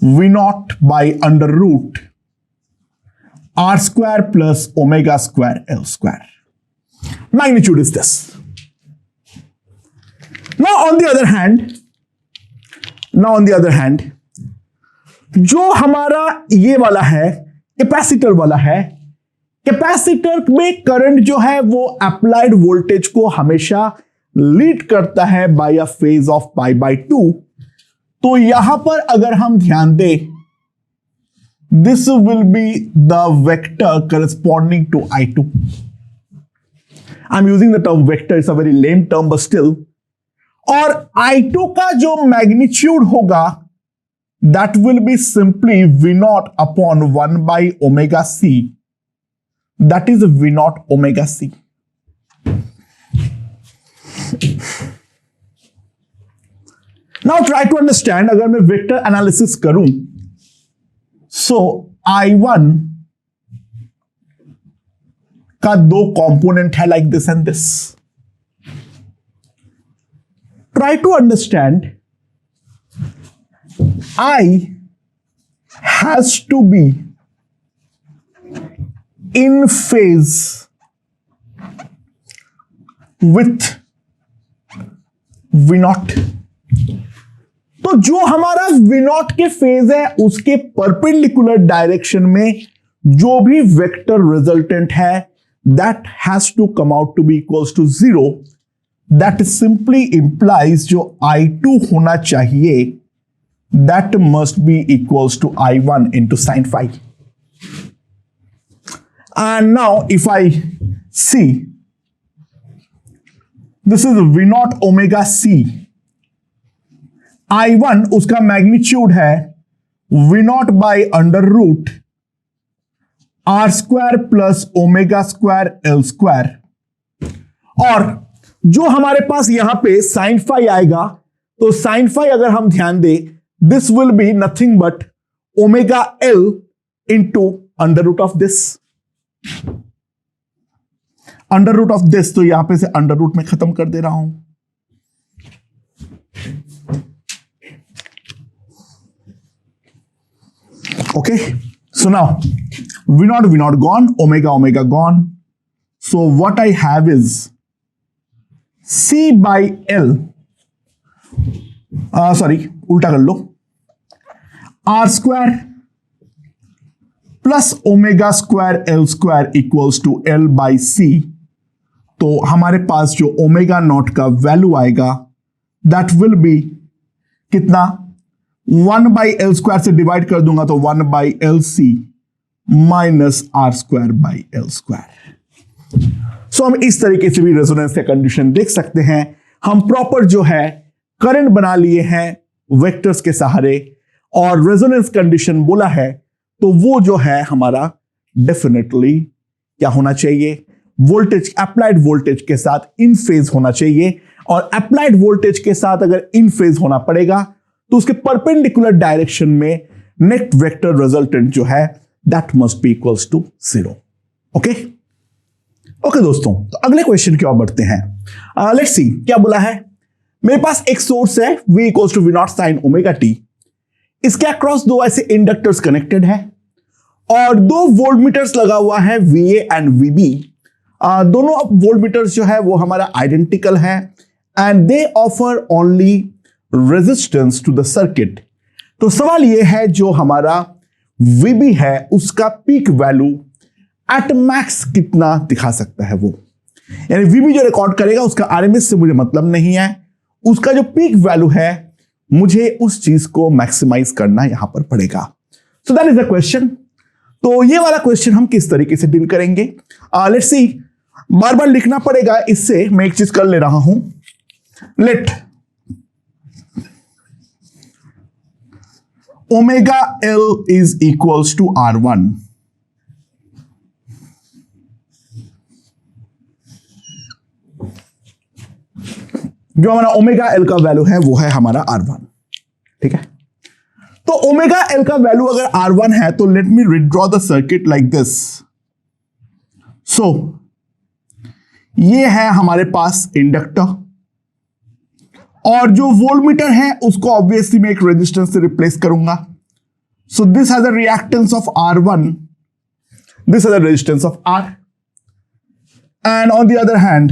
V0 by under root R square plus omega square L square. Magnitude is this. Now on the other hand, जो हमारा ये वाला है, कैपेसिटर वाला है, कैपेसिटर में करंट जो है वो अप्लाइड वोल्टेज को हमेशा लीड करता है by a phase of pi by 2। तो यहां पर अगर हम ध्यान दें, this will be the vector corresponding to I2. I'm using the term vector, it's a very lame term but still. और I2 का जो मैग्नीट्यूड होगा, that will be simply V0 upon 1 by omega C. That is V0 omega C. Now try to understand, अगर मैं vector analysis करूं, सो I1 का दो component है, like this and this. Try to understand, I has to be in phase with V0। तो जो हमारा V0 के फेज है उसके परपेंडिकुलर डायरेक्शन में जो भी वेक्टर रिजल्टेंट है, that has to come out to be equals to 0। That simply implies जो I2 होना चाहिए, that must be equals to I1 into sine phi. And now if I see, this is V0 omega C। I1 उसका magnitude है V0 by under root R square plus omega square L square. और जो हमारे पास यहां पे sine phi आएगा, तो sine phi अगर हम ध्यान दें, this will be nothing but omega L into under root of this. Under root of this, तो यहां पे से अंडर रूट में खत्म कर दे रहा हूं। Okay, so now V0 gone, omega gone. So what I have is C by L, sorry, उल्टा कर लो, R square plus omega square L square equals to L by C। तो हमारे पास जो ओमेगा नॉट का वैल्यू आएगा, that will be कितना, 1 by L square से डिवाइड कर दूंगा तो 1 by L C minus R square by L square. So हम इस तरीके से भी रेजोनेंस का कंडीशन देख सकते हैं। हम प्रॉपर जो है करंट बना लिए हैं वेक्टर्स के सहारे, और रेजोनेंस कंडीशन बोला है तो वो जो है हमारा डेफिनेटली क्या होना चाहिए, वोल्टेज, अप्लाइड वोल्टेज के साथ इन फेज होना चाहिए। और अप्लाइड वोल्टेज के साथ अगर इन फेज होना पड़ेगा तो उसके परपेंडिकुलर डायरेक्शन में नेट वेक्टर रिजल्टेंट जो है that must be equals to 0। Okay दोस्तों, तो अगले क्वेश्चन की ओर बढ़ते हैं। लेट्स सी क्या बोला है। मेरे पास एक सोर्स है V equals to V0 sine omega t. इसके अक्रॉस दो ऐसे इंडक्टर्स कनेक्टेड है और दो वोल्टमीटर्स लगा हुआ है VA एंड VB। दोनों वोल्टमीटर्स जो है वो हमारा आइडेंटिकल है and they offer only resistance to the circuit. तो सवाल ये है जो हमारा VB है उसका पीक वैल्यू एट मैक्स कितना दिखा सकता है वो, यानी VB जो रिकॉर्ड करेगा उसका RMS से मुझे मतलब नहीं है, उसका जो पीक वैल्यू है मुझे उस चीज को मैक्सिमाइज करना यहां पर पड़ेगा। सो दैट इज द क्वेश्चन। तो ये वाला क्वेश्चन हम किस तरीके से डील करेंगे, लेट्स सी। बार बार लिखना पड़ेगा, इससे मैं एक चीज कर ले रहा हूं। Let omega L is equals to R1। जो हमारा ओमेगा L का वैल्यू है वो है हमारा R1, ठीक है। तो ओमेगा L का वैल्यू अगर R1 है तो let me withdraw the circuit like this. So ये है हमारे पास इंडक्टर और जो वोल्टमीटर है उसको ऑब्वियसली मैं एक रेजिस्टेंस से रिप्लेस करूंगा। So this has a reactance of R1, this has a resistance of R, and on the other hand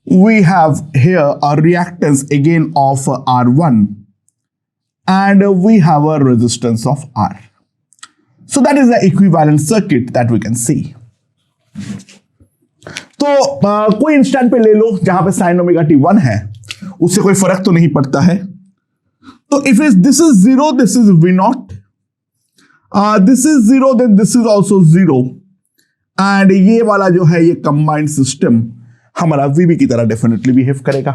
we have here a reactance again of R1 and we have a resistance of R. So that is the equivalent circuit that we can see. तो कोई instant पे ले लो जहां पे sin omega t 1 है, उससे कोई फर्क तो नहीं पड़ता है। तो if this is 0, this is V0, this is 0, then this is also 0, and ये वाला जो है ये कंबाइंड सिस्टम हमारा VB की तरह डेफिनेटली बिहेव करेगा,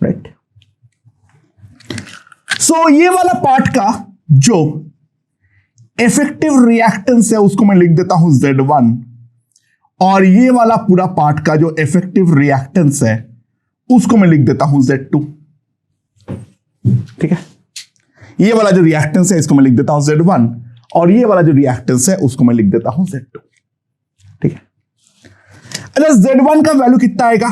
राइट। सो ये वाला पार्ट का जो इफेक्टिव रिएक्टेंस है उसको मैं लिख देता हूं Z1, और ये वाला पूरा पार्ट का जो इफेक्टिव रिएक्टेंस है उसको मैं लिख देता हूं Z2, ठीक है। ये वाला जो रिएक्टेंस है इसको मैं लिख देता हूं Z1, और ये वाला जो रिएक्टेंस है उसको मैं लिख देता हूं Z2, ठीक है। अच्छा, Z1 का वैल्यू कितना आएगा?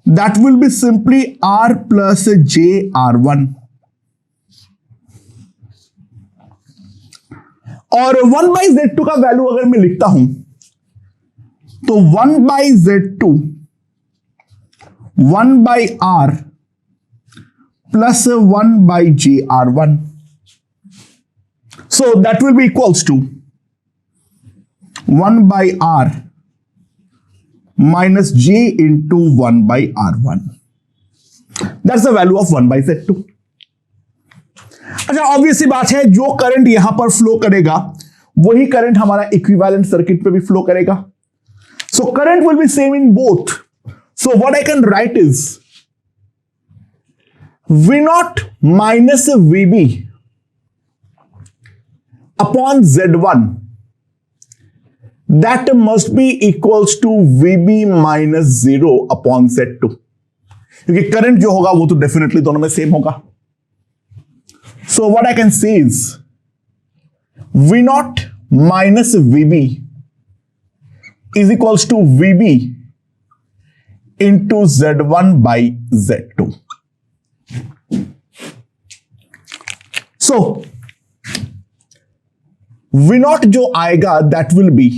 That will be simply R plus JR1, और 1 बाई Z2 का वैल्यू अगर मैं लिखता हूं तो 1 by Z2 1 by R plus 1 by JR1, so that will be equals to 1 by R minus J into 1 by R1. That's the value of 1 by Z2. अच्छा, obviously बात है जो करंट यहां पर फ्लो करेगा वही करंट हमारा इक्विवेलेंट सर्किट पे भी फ्लो करेगा। So current will be same in both. So what I can write is V0 minus VB upon Z1, that must be equals to VB minus 0 upon Z2, क्योंकि current जो होगा वो तो definitely दोनों में सेम होगा। सो what I can say is V0 minus VB is equals to VB into Z1 by Z2. So V0 जो आएगा that will B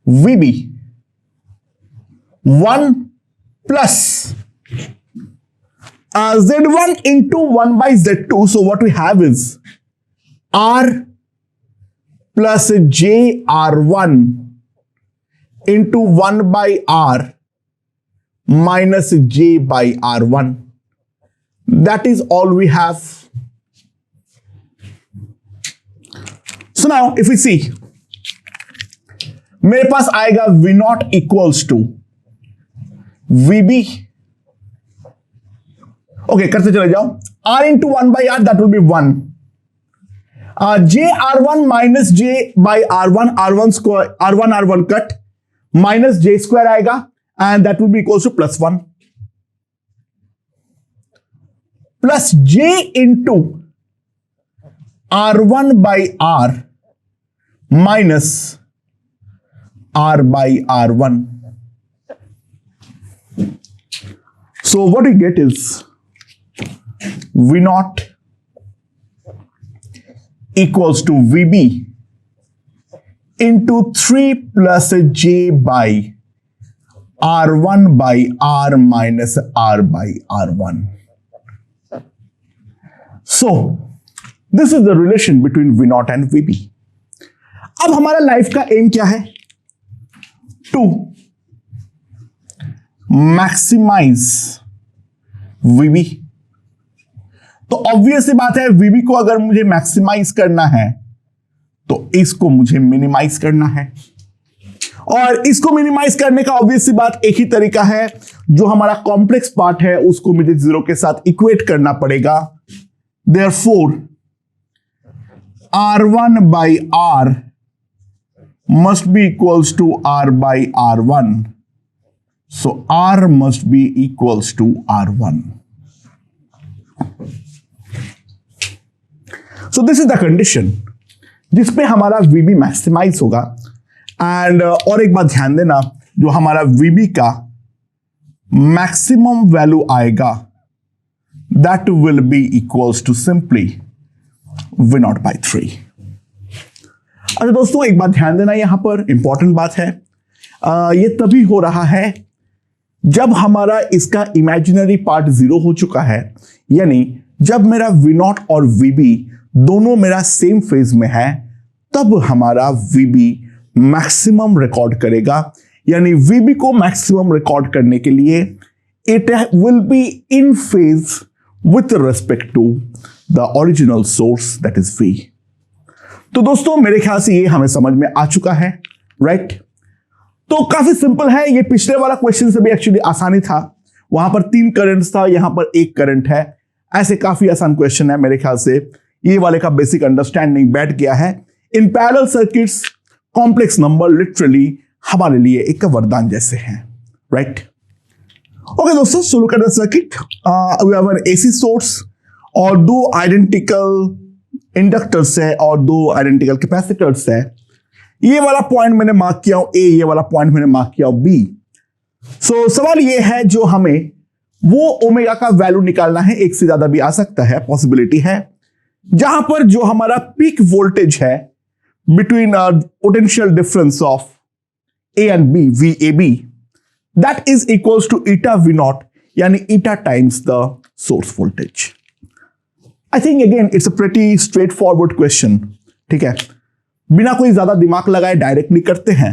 VB 1 plus Z1 into 1 by Z2. So what we have is R plus JR1 into 1 by R minus J by R1. That is all we have. So now if we see, मेरे पास आएगा V0 equals to VB, okay करते चले जाओ, R into 1 by R that will be 1, JR1 minus J by R1, R1 cut minus J square आएगा and that will be equals to plus 1 plus J into R1 by R minus R by R1. So what we get is V0 equals to VB into 3 plus J by R1 by R minus R by R1. So, this is the relation between V0 and VB. अब हमारा life का aim क्या है? To maximise VB. तो obvious सी बात है, VB को अगर मुझे मैक्सिमाइज करना है तो इसको मुझे मिनिमाइज करना है, और इसको मिनिमाइज करने का ऑब्वियस सी बात एक ही तरीका है, जो हमारा कॉम्प्लेक्स पार्ट है उसको मुझे जीरो के साथ इक्वेट करना पड़ेगा. Therefore, R1 by R must be equals to R by R1. So R must be equals to R1. So this is the condition जिसपे हमारा VB मैक्सिमाइज होगा. एंड और एक बात ध्यान देना, जो हमारा VB का मैक्सिमम वैल्यू आएगा that will be equals to simply V0 by 3. अच्छा दोस्तों, एक बात ध्यान देना, यहां पर इंपॉर्टेंट बात है. ये तभी हो रहा है जब हमारा इसका इमेजिनरी पार्ट जीरो हो चुका है, यानी जब मेरा V0 और VB दोनों मेरा सेम फेज में है, तब हमारा VB मैक्सिमम रिकॉर्ड करेगा. यानी VB को मैक्सिमम रिकॉर्ड करने के लिए it will be in phase with respect to the original source, that is V. तो दोस्तों मेरे ख्याल से ये हमें समझ में आ चुका है, राइट? तो काफी सिंपल है. ये पिछले वाला क्वेश्चन से भी एक्चुअली आसानी था. वहां पर 3 करंट्स था, यहां पर 1 करंट है. ऐसे काफी आसान क्वेश्चन है. मेरे ख्याल से ये वाले का बेसिक अंडरस्टैंडिंग बैठ गया है. In parallel circuits complex number literally हमारे लिए एक वरदान जैसे हैं, राइट? ओके दोस्तों, so look at the circuit. We have an AC source और 2 आइडेंटिकल इंडक्टर्स है और 2 आइडेंटिकल कैपेसिटर्स है. ये वाला पॉइंट मैंने मार्क किया हूं ए, ये वाला पॉइंट मैंने मार्क किया हूं बी. सो सवाल ये है, जो हमें वो ओमेगा का वैल्यू निकालना है. एक से ज्यादा भी आ सकता है, पॉसिबिलिटी है, जहां पर जो हमारा पीक वोल्टेज है between potential difference of A and B, VAB, that is equals to eta V0, यानी eta times the source voltage. I think again it's a pretty straightforward question. ठीक है, बिना कोई ज्यादा दिमाग लगाए डायरेक्टली करते हैं.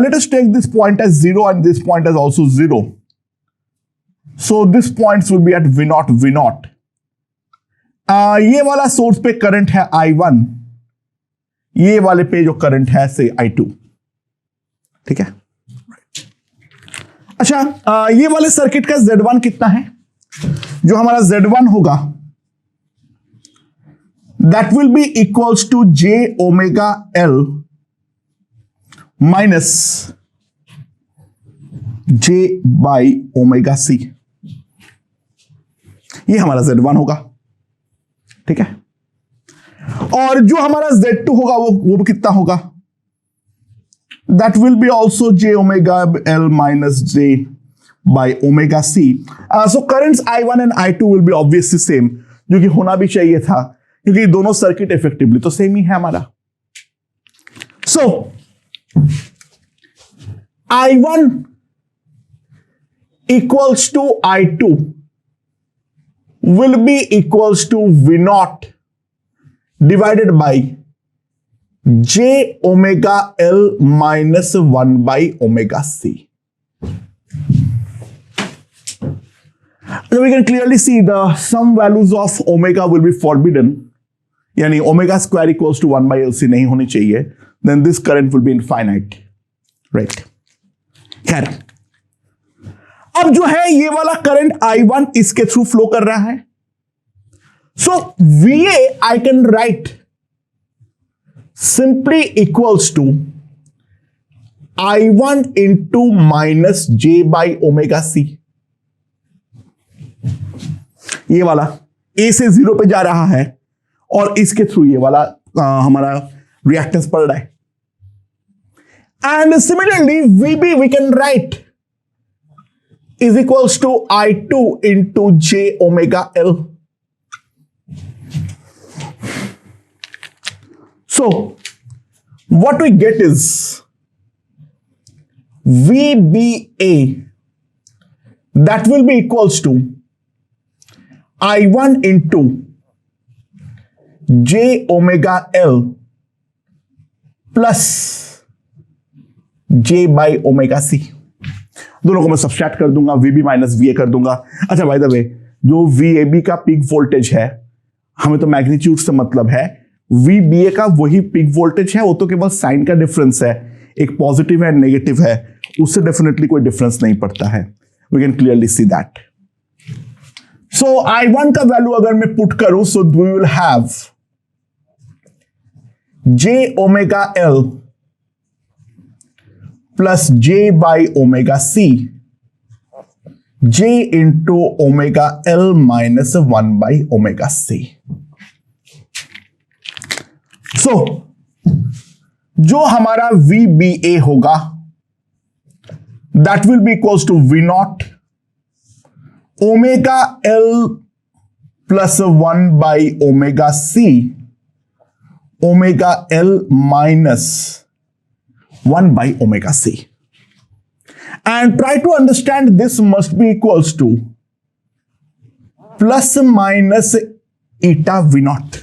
Let us take this point as 0 and this point as also 0. So this points will be at V0. ये वाला सोर्स पे करंट है I1, ये वाले पे जो करंट है से I2. ठीक है. अच्छा, ये वाले सर्किट का Z1 कितना है? जो हमारा Z1 होगा that will be equals to J omega L minus J by omega C. ये हमारा Z1 होगा, ठीक है. और जो हमारा Z2 होगा वो कितना होगा? That will be also J omega L minus J by omega C. So currents I1 and I2 will be obviously same, जो कि होना भी चाहिए था, क्योंकि दोनों सर्किट इफेक्टिवली तो सेम ही है हमारा. So I1 equals to I2 will be equals to V0 divided by J omega L minus 1 by omega C. So we can clearly see the some values of omega will be forbidden. यानी omega square equals to 1 by LC नहीं होनी चाहिए. Then this current will be infinite, right? खैर, अब जो है ये वाला करंट I1 इसके थ्रू फ्लो कर रहा है. So VA I can write simply equals to I1 into minus J by omega C. ये वाला A से 0 पे जा रहा है और इसके थ्रू ये वाला हमारा रिएक्टेंस पड़ रहा है. And similarly VB we can write is equals to I2 into J omega L. So what we get is VBA, that will be equals to I1 into J omega L plus J by omega C। दोनों को मैं subtract कर दूंगा, VB minus VA कर दूंगा। अच्छा by the way, जो VAB का पीक वोल्टेज है, हमें तो मैग्नीट्यूड से मतलब है, VBA का वही पीक वोल्टेज है, वो तो केवल साइन का डिफरेंस है, एक पॉजिटिव है नेगेटिव है, उससे डेफिनेटली कोई डिफरेंस नहीं पड़ता है। We can clearly see that. So I1 का वैल्यू अगर मैं पुट करूं, so we will have J omega L plus J by omega C, J into omega L minus 1 by omega C। So, जो हमारा VBA होगा, that will be equals to V naught omega L plus 1 by omega C, omega L minus 1 by omega C. And try to understand this must be equals to plus minus eta V naught.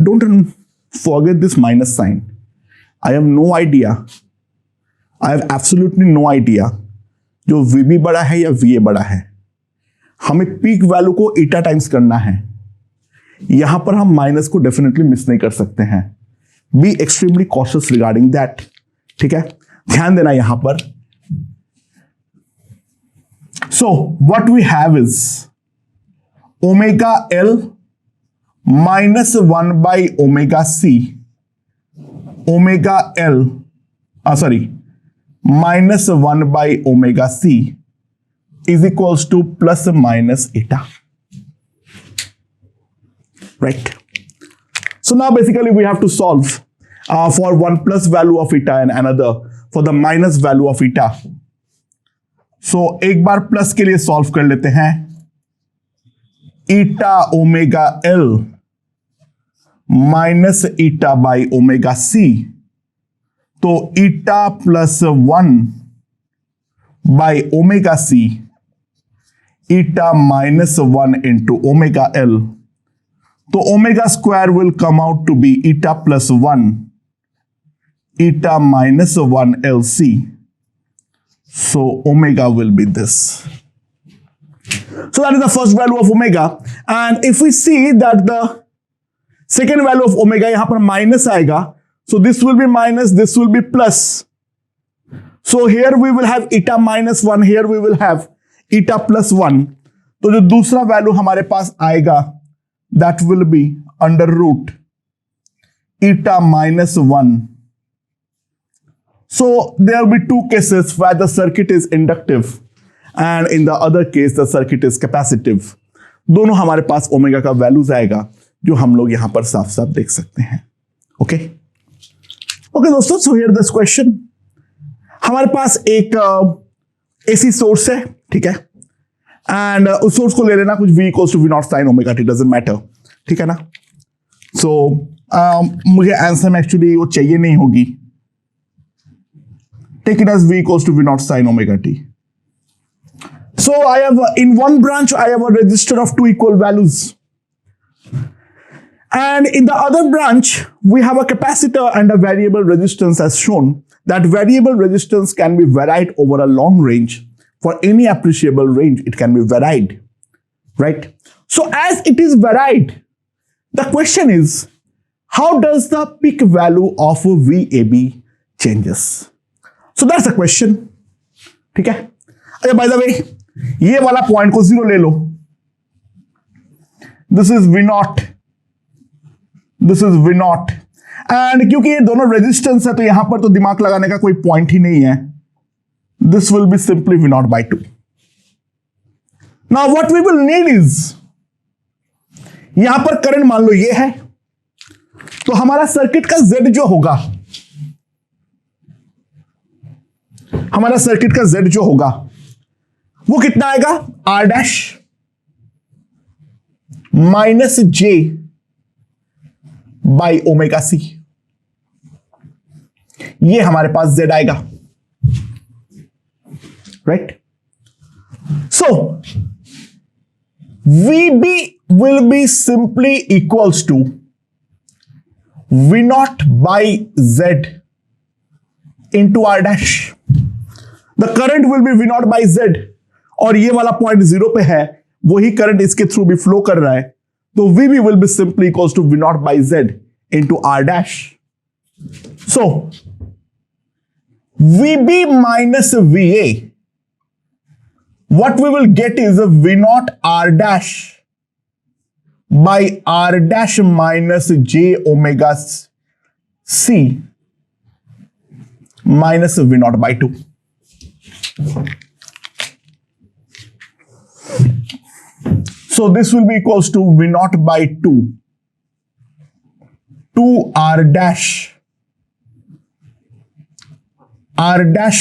Don't forget this minus sign. I have no idea. I have absolutely no idea जो VB बड़ा है या VA बड़ा है। हमें peak value को eta times करना है। यहां पर हम माइनस को डेफिनेटली मिस नहीं कर सकते हैं। Be extremely cautious regarding that. ठीक है, ध्यान देना यहां पर। So what we have is omega L minus 1 by omega C, omega L sorry minus 1 by omega C is equals to plus minus eta. Right. So now basically we have to solve for one plus value of eta and another for the minus value of eta. So एक बार plus के लिए solve कर लेते हैं। eta omega L minus eta by omega C, तो eta plus 1 by omega C, eta minus 1 into omega L, तो omega square will come out to be eta plus 1 eta minus 1 LC. So omega will be this. So that is the first value of omega. And if we see that the second value of omega यहां पर minus आएगा, so this will be minus, this will be plus. So here we will have eta minus 1, here we will have eta plus 1. तो जो दूसरा value हमारे पास आएगा, that will be under root eta minus 1. So there will be two cases where the circuit is inductive and in the other case the circuit is capacitive. दोनों हमारे पास omega का values आएगा जो हम लोग यहां पर साफ साफ देख सकते हैं। ओके दोस्तों, सो हियर दिस क्वेश्चन। हमारे पास एक एसी सोर्स है, ठीक है, एंड उस सोर्स को ले लेना, कुछ V equals to V not sine omega t, doesn't matter, ठीक है ना। सो मुझे आंसर में एक्चुअली वो चाहिए नहीं होगी। Take it as V equals to V not sine omega t. So I have in one branch I have a resistor of two equal values, and in the other branch we have a capacitor and a variable resistance as shown. That variable resistance can be varied over a long range. For any appreciable range it can be varied, right? So as it is varied, the question is how does the peak value of VAB changes? So that's the question, ठीक है। अच्छा, by the way, ये वाला point को 0 ले लो। This is V not, this is V not, and क्योंकि ये दोनों रेजिस्टेंस है तो यहां पर तो दिमाग लगाने का कोई पॉइंट ही नहीं है। This will be simply V not by 2। Now what we will need is, यहां पर करंट मान लो ये है, तो हमारा सर्किट का Z जो होगा, हमारा सर्किट का Z जो होगा वो कितना आएगा, R dash minus J by omega C। ये हमारे पास Z आएगा, right. So VB will be simply equals to V naught by Z into R dash. The current will be V naught by Z, और ये वाला point 0 पे है, वही current इसके थ्रू भी फ्लो कर रहा है, तो VB will be simply equals to V naught by Z into R dash. So VB minus VA, what we will get is a V naught R dash by R dash minus J omega C minus V naught by 2. So this will be equals to V naught by 2 R dash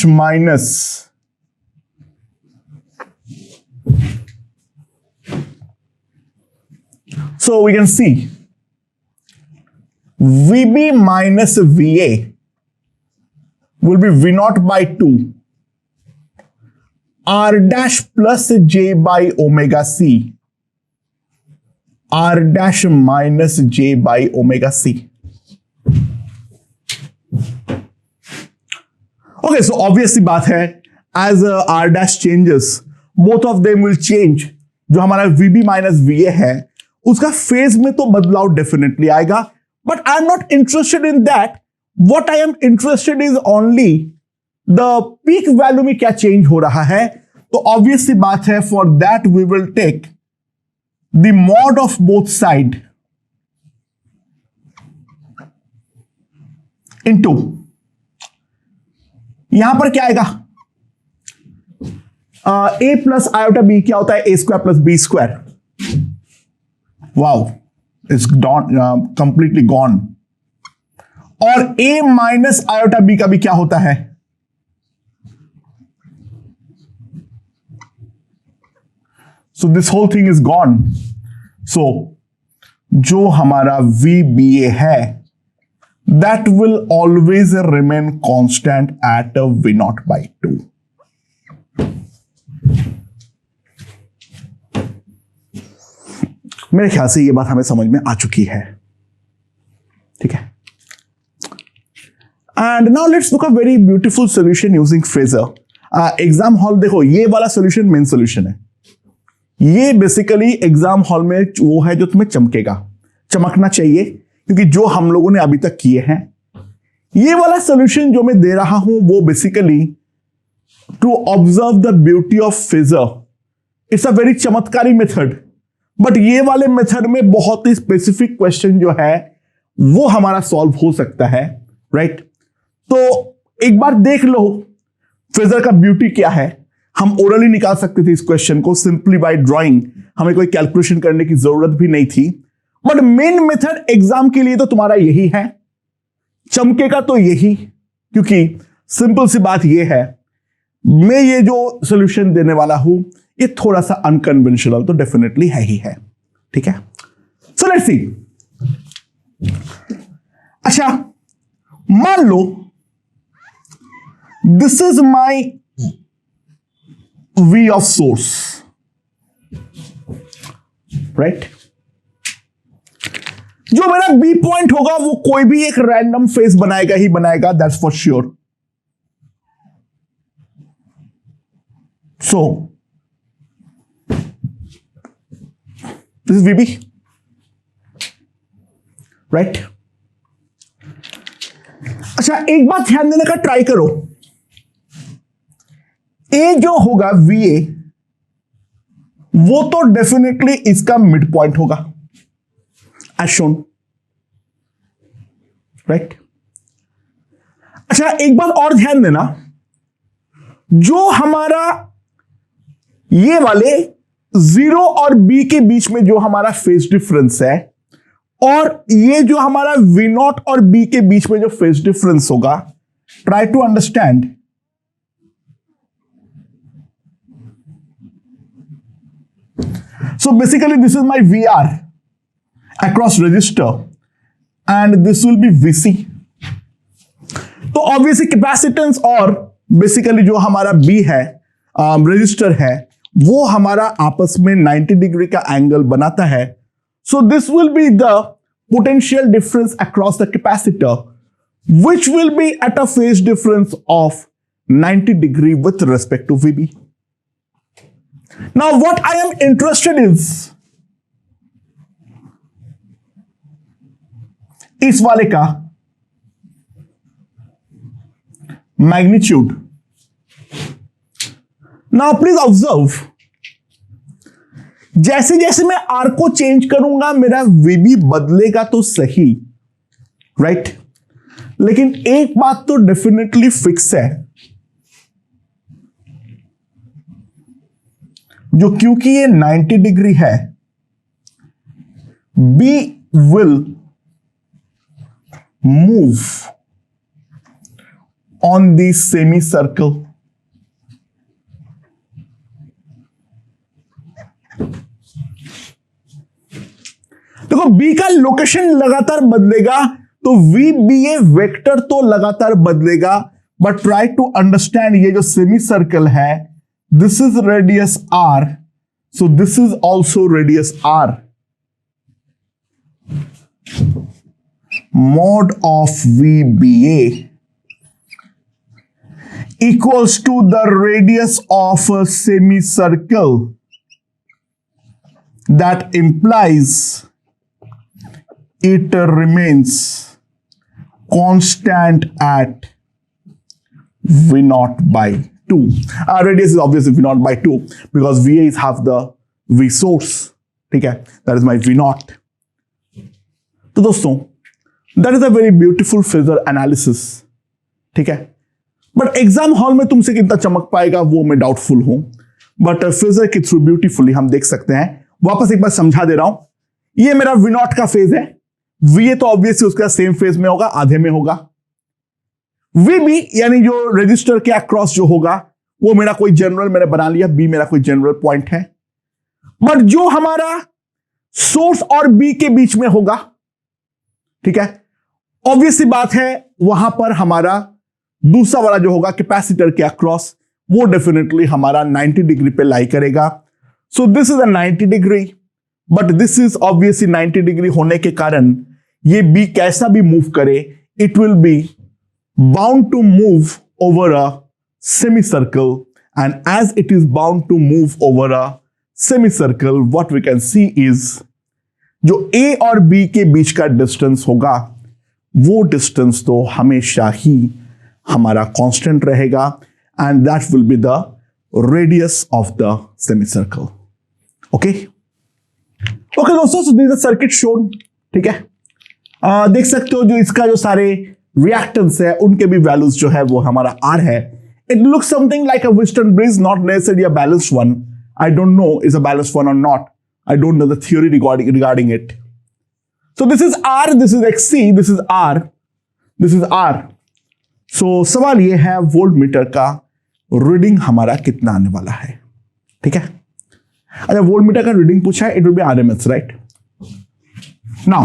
minus so we can see VB minus VA will be V naught by 2 R dash plus J by omega C R dash minus J by omega C. Okay, so obviously बात है, as R dash changes, both of them will change. जो हमारा VB minus VA है, उसका phase में तो बदलाव definitely आएगा, but I am not interested in that. What I am interested is only the peak value में क्या चेंज हो रहा है. तो obviously बात है, for that we will take the mod of both side into, यहां पर क्या आएगा, a प्लस आयोटा b क्या होता है, a square plus b square. Wow, it's completely gone. और a माइनस आयोटा b का भी क्या होता है, so this whole thing is gone. So जो हमारा VBA है, that will always remain constant at V naught by 2. मेरे ख्याल से ये बात हमें समझ में आ चुकी है, ठीक है. And now let's look a very beautiful solution using phasor. Exam hall देखो, ये वाला सॉल्यूशन मेन सॉल्यूशन है. ये बेसिकली एग्जाम हॉल में वो है जो तुम्हें चमकेगा, चमकना चाहिए, क्योंकि जो हम लोगों ने अभी तक किए हैं. ये वाला सॉल्यूशन जो मैं दे रहा हूं वो basically to observe the beauty of phasor. It's a very चमत्कारी मेथड, बट ये वाले मेथड में बहुत ही स्पेसिफिक क्वेश्चन जो है वो हमारा सॉल्व हो सकता है, राइट. तो एक बार देख लो फेजर का ब्यूटी क्या है. हम ओरली निकाल सकते थे इस क्वेश्चन को सिंपली बाय ड्राइंग, हमें कोई कैलकुलेशन करने की जरूरत भी नहीं थी. बट मेन मेथड एग्जाम के लिए तो तुम्हारा यही है, चमकेगा तो यही, क्योंकि सिंपल सी बात यह है, मैं ये जो सॉल्यूशन देने वाला हूं ये थोड़ा सा अनकन्वेंशनल तो डेफिनेटली है ही है, ठीक है. So let's see. अच्छा, मान लो this is my V of source, right? जो मेरा B पॉइंट होगा वो कोई भी एक रैंडम फेस बनाएगा ही बनाएगा, that's for sure. So this is VB, right. अच्छा, एक बात ध्यान देने का ट्राई करो. ए जो होगा VA वो तो डेफिनेटली इसका मिड पॉइंट होगा एज शोन, राइट. अच्छा, एक बात और ध्यान देना, जो हमारा ये वाले 0 और B के बीच में जो हमारा फेज डिफरेंस है, और ये जो हमारा V नॉट और B के बीच में जो फेज डिफरेंस होगा, try to understand. So basically this is my VR across register and this will be VC. तो ऑब्वियसली कैपेसिटेंस और बेसिकली जो हमारा बी है रेजिस्टर है वो हमारा आपस में 90 डिग्री का एंगल बनाता है. So this will be the potential difference across the capacitor which will be at a phase difference of 90 degree with respect to VB. Now what I am interested is इस वाले का magnitude. Now please observe, जैसे जैसे मैं R को change करूंगा मेरा VB बदलेगा तो सही, राइट? लेकिन एक बात तो डेफिनेटली फिक्स है, जो क्योंकि ये 90 डिग्री है, B will move on the semicircle. देखो B का लोकेशन लगातार बदलेगा तो VBA वेक्टर तो लगातार बदलेगा, बट ट्राई टू अंडरस्टैंड ये जो सेमी सर्कल है, this is radius R, so this is also radius R. Mod of VBA equals to the radius of a semicircle. That implies it remains constant at V0 by 2. Radius is obviously V0 by 2 because VA is half the V source. ठीक है, that is my V0. तो दोस्तों, that is a very beautiful phasor analysis. ठीक है, but exam hall में तुमसे कितना चमक पाएगा वो मैं डाउटफुल हूं, बट फेजर के थ्रू ब्यूटीफुली हम देख सकते हैं. वापस एक बार समझा दे रहा हूं, ये मेरा V0 का फेज है, VA तो ऑब्वियसली उसका सेम फेज में होगा, आधे में होगा. VB यानी जो रजिस्टर के अक्रॉस जो होगा वो मेरा कोई जनरल मैंने बना लिया, B मेरा कोई जनरल पॉइंट है, बट जो हमारा सोर्स और B के बीच में होगा, ठीक है, ऑब्वियसली बात है वहां पर हमारा दूसरा वाला जो होगा कैपेसिटर के अक्रॉस, वो डेफिनेटली हमारा 90 डिग्री पे लाई करेगा. So this is a 90 degree, but this is obviously 90 degree होने के कारण ये बी कैसा भी मूव करे, it will be bound to move over a semicircle, and as it is bound to move over a semicircle, what we can see is जो ए और बी के बीच का डिस्टेंस होगा वो डिस्टेंस तो हमेशा ही हमारा कांस्टेंट रहेगा, and that will be the radius of the semi circle. Okay okay दोस्तों, so this is circuit shown. ठीक है, देख सकते हो जो इसका जो सारे रिएक्टेंस है उनके भी वैल्यूज जो है वो हमारा R है. It looks something like a western bridge, not necessarily a balanced one. I don't no is a balanced one और not. I don't know the theory regarding it. So this is R, this is XC, this is R, this is R. So सवाल ये है volt meter का reading हमारा कितना आने वाला है. ठीक है, अच्छा वोल्ट मीटर का रीडिंग पूछा है, it will B RMS, right? Now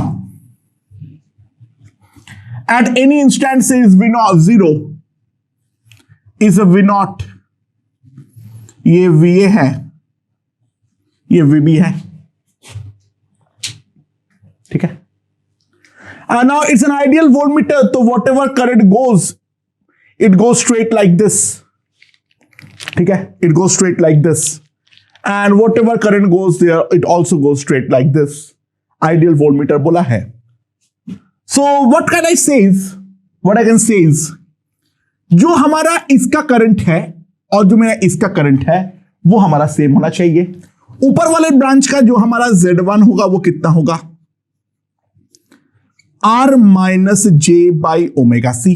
at any instant says V0 is a V0, ये VA है, ये VB है. ठीक है, now it's an ideal voltmeter, तो whatever current goes, it goes straight like this. ठीक है, it goes straight like this, and whatever current goes there, it also goes straight like this. Ideal voltmeter बोला है. So what can I say is, what I can say is, जो हमारा इसका current है और जो मेरा इसका करंट है वो हमारा सेम होना चाहिए. ऊपर वाले ब्रांच का जो हमारा Z1 होगा वो कितना होगा? R minus J by omega C.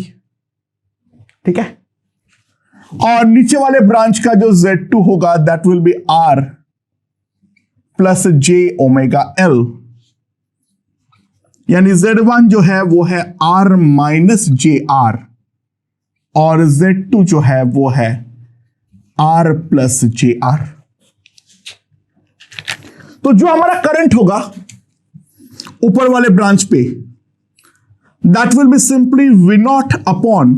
ठीक है, और नीचे वाले ब्रांच का जो Z2 होगा that will B R plus J omega L, यानी Z1 जो है वो है R माइनस JR और Z2 जो है वो है R प्लस JR. तो जो हमारा करंट होगा ऊपर वाले ब्रांच पे that will be simply V0 upon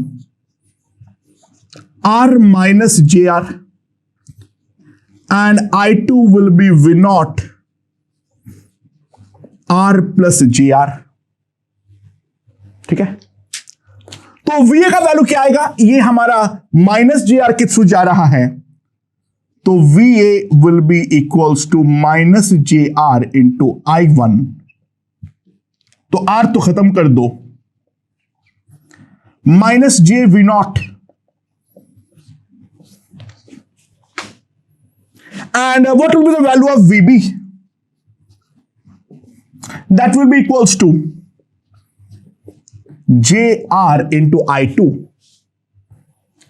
R minus JR and I2 will be V naught R plus JR. ठीक है, तो VA का वैल्यू क्या आएगा, ये हमारा माइनस JR के थ्रू जा रहा है, तो VA will be equals to minus JR into I1. तो R तो खत्म कर दो, minus J V nought and what will be the value of VB? That will be equals to JR into I2.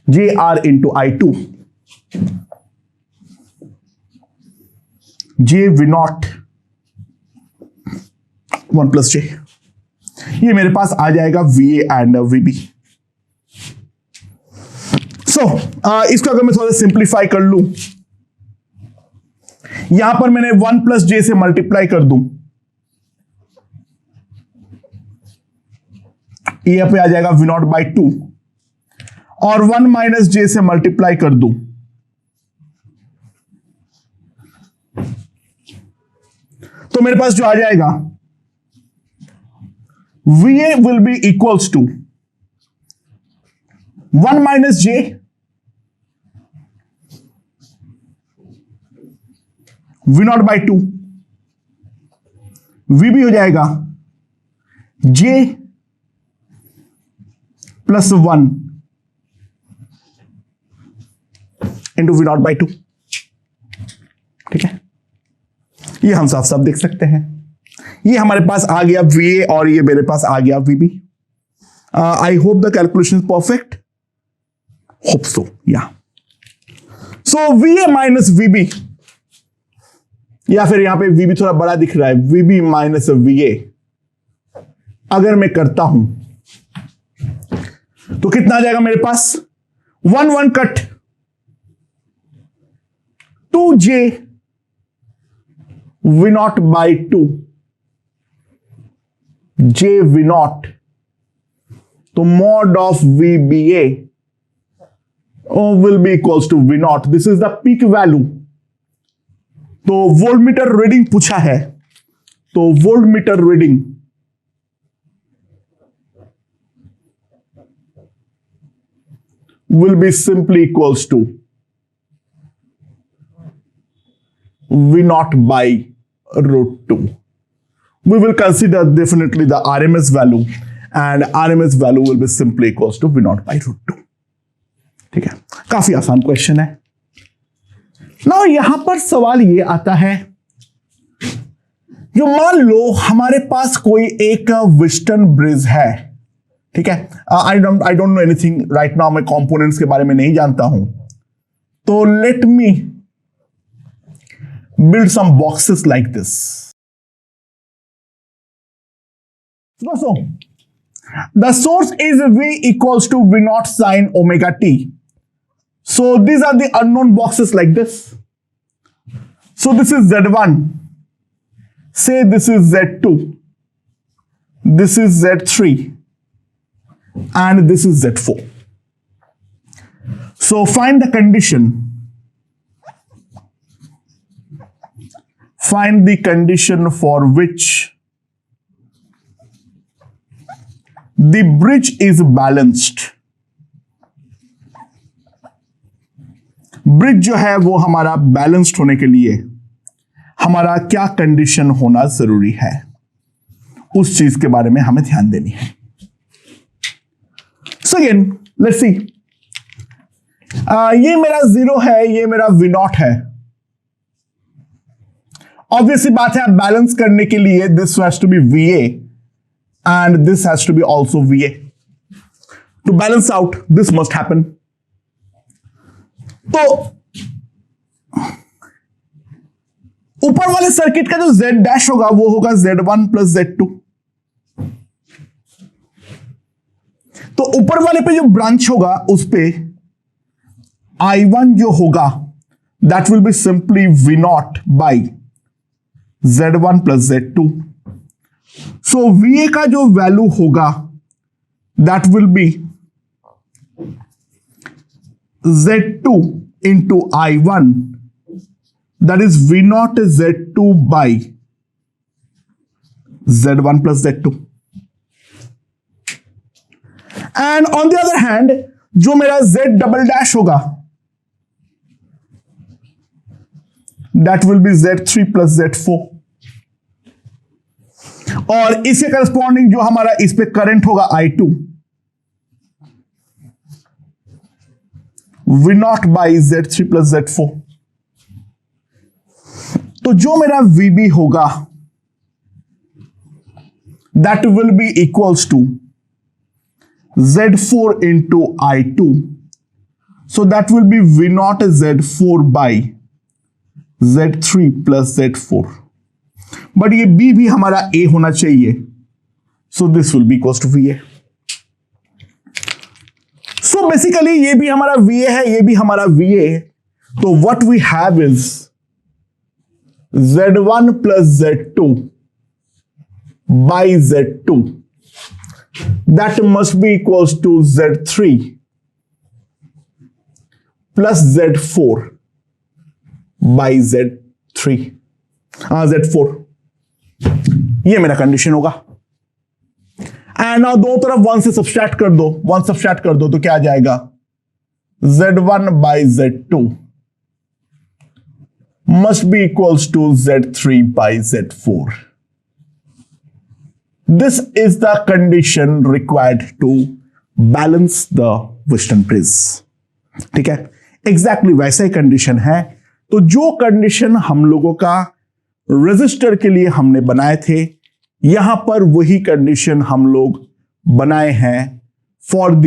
JR into I2. J V naught 1 plus J. ये मेरे पास आ जाएगा VA and VB. So इसको अगर मैं थोड़ा simplify कर लूं, यहां पर मैंने 1 प्लस J से मल्टीप्लाई कर दूं, ये पे आ जाएगा V नॉट बाई 2 और 1 माइनस J से मल्टीप्लाई कर दूं, तो मेरे पास जो आ जाएगा VA will be equals to 1 minus J V not by 2, VB हो जाएगा J plus 1 into V not by 2. ठीक है, ये हम साफ साफ देख सकते हैं, ये हमारे पास आ गया VA और ये मेरे पास आ गया VB. I hope the calculation is perfect, hope so. या सो VA माइनस VB, या फिर यहां पे VB थोड़ा बड़ा दिख रहा है, VB माइनस VA अगर मैं करता हूं तो कितना आ जाएगा मेरे पास, 1 1 cut 2J V not by 2 J V not, तो mod of VBA will be equals to V not. This is the peak value. तो वोल्टमीटर रीडिंग पूछा है, तो voltmeter reading will be simply equals to V naught by root 2. We will consider definitely the RMS value and RMS value will be simply equals to V naught by root 2. ठीक है, काफी आसान question है. Now यहां पर सवाल ये आता है, जो मान लो हमारे पास कोई एक विस्टन ब्रिज है, ठीक है, I don't know anything right now, मैं कंपोनेंट्स के बारे में नहीं जानता हूं, तो let me build some boxes like this. So the source is V equals to V naught sine omega t. So these are the unknown boxes like this. So this is Z1, say this is Z2, this is Z3 and this is Z4. So find the condition. Find the condition for which the bridge is balanced. Bridge जो है वो हमारा balanced होने के लिए हमारा क्या condition होना जरूरी है, उस चीज के बारे में हमें ध्यान देनी है. सो अगेन लेट्स सी, ये मेरा 0 है, ये मेरा V नॉट है. ऑब्वियसली बात है, बैलेंस करने के लिए this has to be VA and this has to be also VA. To balance out, this must happen. तो ऊपर वाले सर्किट का जो Z डैश होगा वो होगा Z1 प्लस Z2. तो ऊपर वाले पे जो ब्रांच होगा उस पे I1 जो होगा that will be simply V naught by Z1 plus Z2. So VA का जो वैल्यू होगा that will be Z2 into I1, that is V naught Z2 by Z1 plus Z2. And on the other hand जो मेरा Z double dash होगा that will B Z3 plus Z4, और इसके corresponding जो हमारा इस पे करंट होगा I2, V not by Z3 plus Z4। तो जो मेरा VB होगा that will be equals to Z4 into I2, so that will be V naught Z4 by Z3 plus Z4, but ये B भी हमारा A होना चाहिए, so this will be equals to VA। so basically ये भी हमारा VA है, ये भी हमारा VA है, तो what we have is Z1 plus Z2 by Z2, that must be equals to Z3 plus Z4 by Z3 Z4, ये मेरा कंडीशन होगा। एंड नाउ दो तरफ 1 से सब्सट्रैक्ट कर दो, 1 सब्सट्रैक्ट कर दो तो क्या आ जाएगा, Z1 by Z2 must be equals to Z3 by Z4। This is the condition required to balance the Wheatstone bridge। ठीक है, एग्जैक्टली वैसा ही कंडीशन है। तो जो कंडीशन हम लोगों का रेजिस्टर के लिए हमने बनाए थे, यहां पर वही कंडीशन हम लोग बनाए हैं for the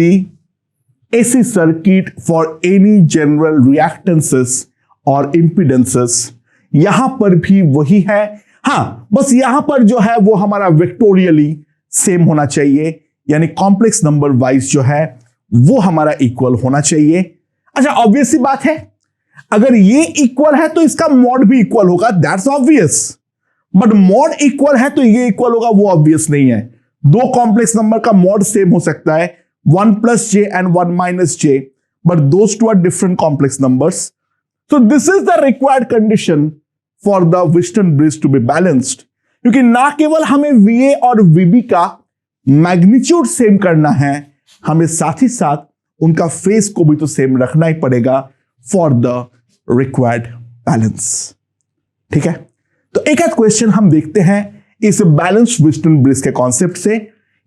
AC circuit for any general reactances और इंपिडेंसेस, यहां पर भी वही है। हां, बस यहां पर जो है वो हमारा वेक्टोरियली सेम होना चाहिए, यानी कॉम्प्लेक्स नंबर वाइज जो है वो हमारा इक्वल होना चाहिए। अच्छा, ऑब्वियस सी बात है, अगर ये इक्वल है तो इसका मॉड भी इक्वल होगा, that's obvious. But mod equal है तो ये इक्वल होगा, वो ऑब्वियस नहीं है। दो कॉम्प्लेक्स नंबर का मॉड सेम हो सकता है, 1 plus j and 1 minus j, but those two are different complex numbers। So this is the required condition for the Wheatstone bridge to be balanced, क्योंकि ना केवल हमें VA और VB का मैग्नीट्यूड सेम करना है, हमें साथ ही साथ उनका फेस को भी तो सेम रखना ही पड़ेगा फॉर द रिक्वायर्ड बैलेंस। ठीक है, तो एक आध क्वेश्चन हम देखते हैं इस बैलेंस्ड Wheatstone ब्रिज के कॉन्सेप्ट से।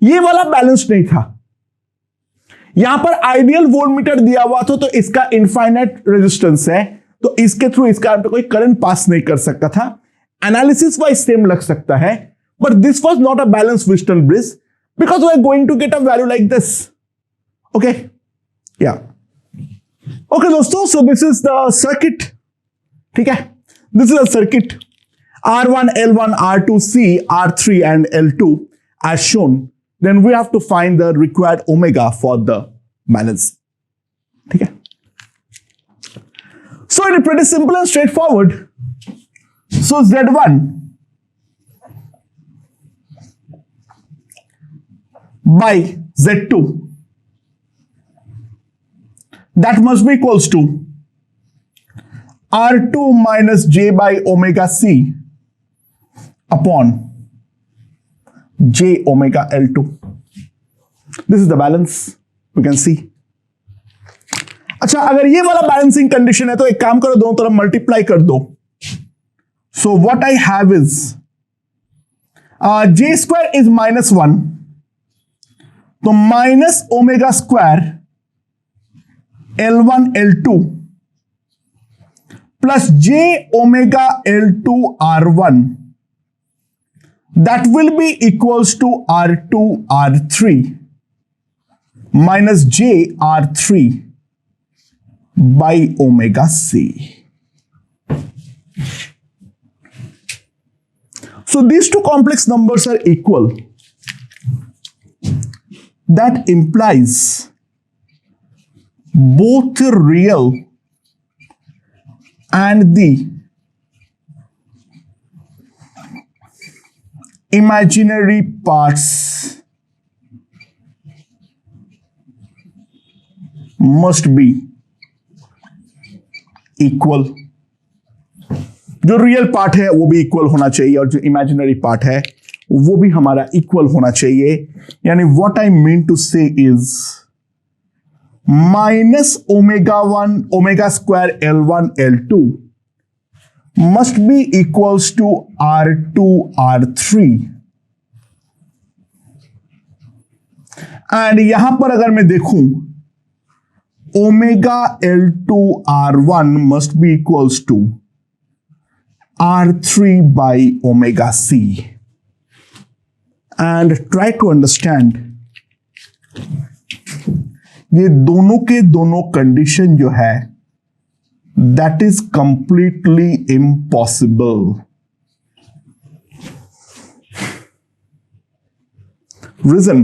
ये वाला बैलेंस नहीं था, यहां पर आइडियल वोल्टमीटर दिया हुआ था, तो इसका इनफाइनाइट रेजिस्टेंस है, तो इसके थ्रू इसका कोई करंट पास नहीं कर सकता था। एनालिसिस वाइज सेम लग सकता है, but this was not a balanced Wheatstone bridge because we are going to get a value like this. Okay, या ओके दोस्तों, so this is the circuit. ठीक है, this is a circuit R1, L1, R2, C, R3 and L2 as shown। Then we have to find the required omega for the balance। ठीक है, so it is pretty simple and straightforward। So Z1 by Z2, that must be equals to R2 minus J by omega C upon J omega L2। This is the balance we can see। अच्छा, अगर ये वाला balancing condition है तो एक काम करो, दोनों तरफ मल्टीप्लाई कर दो। सो what I have is J square is -1, तो minus omega square L1 L2 plus J omega L2 R1, that will be equals to R2 R3 minus J R3 by omega C। So these two complex numbers are equal। That implies both the real and the imaginary parts must be equal, जो real part है वो भी equal होना चाहिए और जो imaginary part है वो भी हमारा इक्वल होना चाहिए। यानी व्हाट आई मीन टू से is minus omega 1 omega square L1 L2 must be equals to R2 R3 and यहां पर अगर मैं देखूं omega L2 R1 must be equals to R3 by omega C and try to understand ये दोनों के दोनों कंडीशन जो है that is completely impossible. Reason: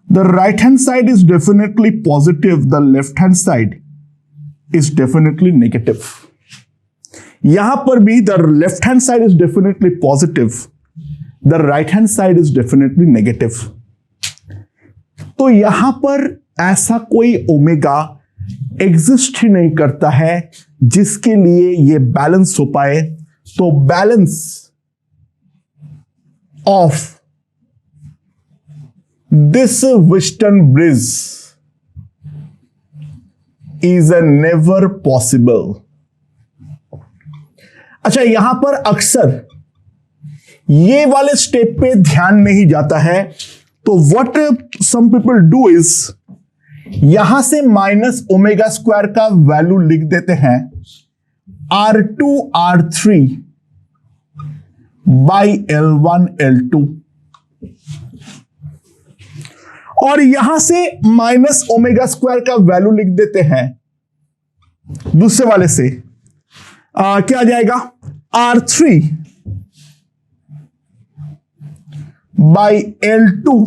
the right hand side is definitely positive, the left hand side is definitely negative. यहां पर भी the left hand side is definitely positive, the right hand side is definitely negative. तो यहां पर ऐसा कोई omega exist ही नहीं करता है जिसके लिए ये बैलेंस हो पाए। तो balance of this Wheatstone bridge is a never possible. अच्छा, यहां पर अक्सर ये वाले स्टेप पे ध्यान नहीं जाता है, तो what some people do is यहां से माइनस ओमेगा स्क्वायर का वैल्यू लिख देते हैं R2 R3 by L1 L2 और यहां से माइनस ओमेगा स्क्वायर का वैल्यू लिख देते हैं दूसरे वाले से क्या आ जाएगा R3 by L2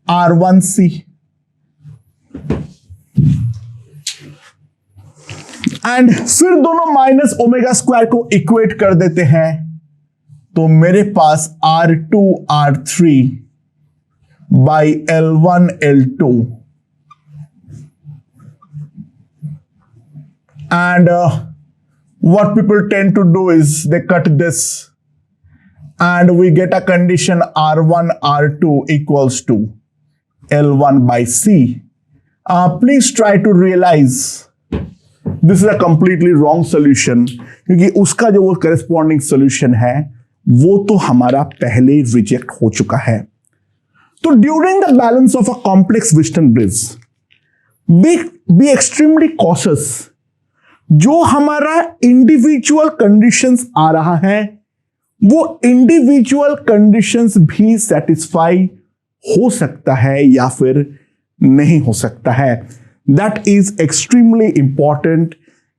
R1C and फिर दोनों माइनस ओमेगा स्क्वायर को इक्वेट कर देते हैं, तो मेरे पास R2 R3 by L1 L2 and what people tend to do is they cut this and we get a condition R1 R2 equals to L1 by C. Please try to realize this is a completely wrong solution, क्योंकि उसका जो वो corresponding solution है वो तो हमारा पहले reject हो चुका है। तो during the balance of a complex Wheatstone bridge be extremely cautious. जो हमारा इंडिविजुअल कंडीशंस आ रहा है वो इंडिविजुअल कंडीशंस भी सेटिस्फाई हो सकता है या फिर नहीं हो सकता है। That is extremely important.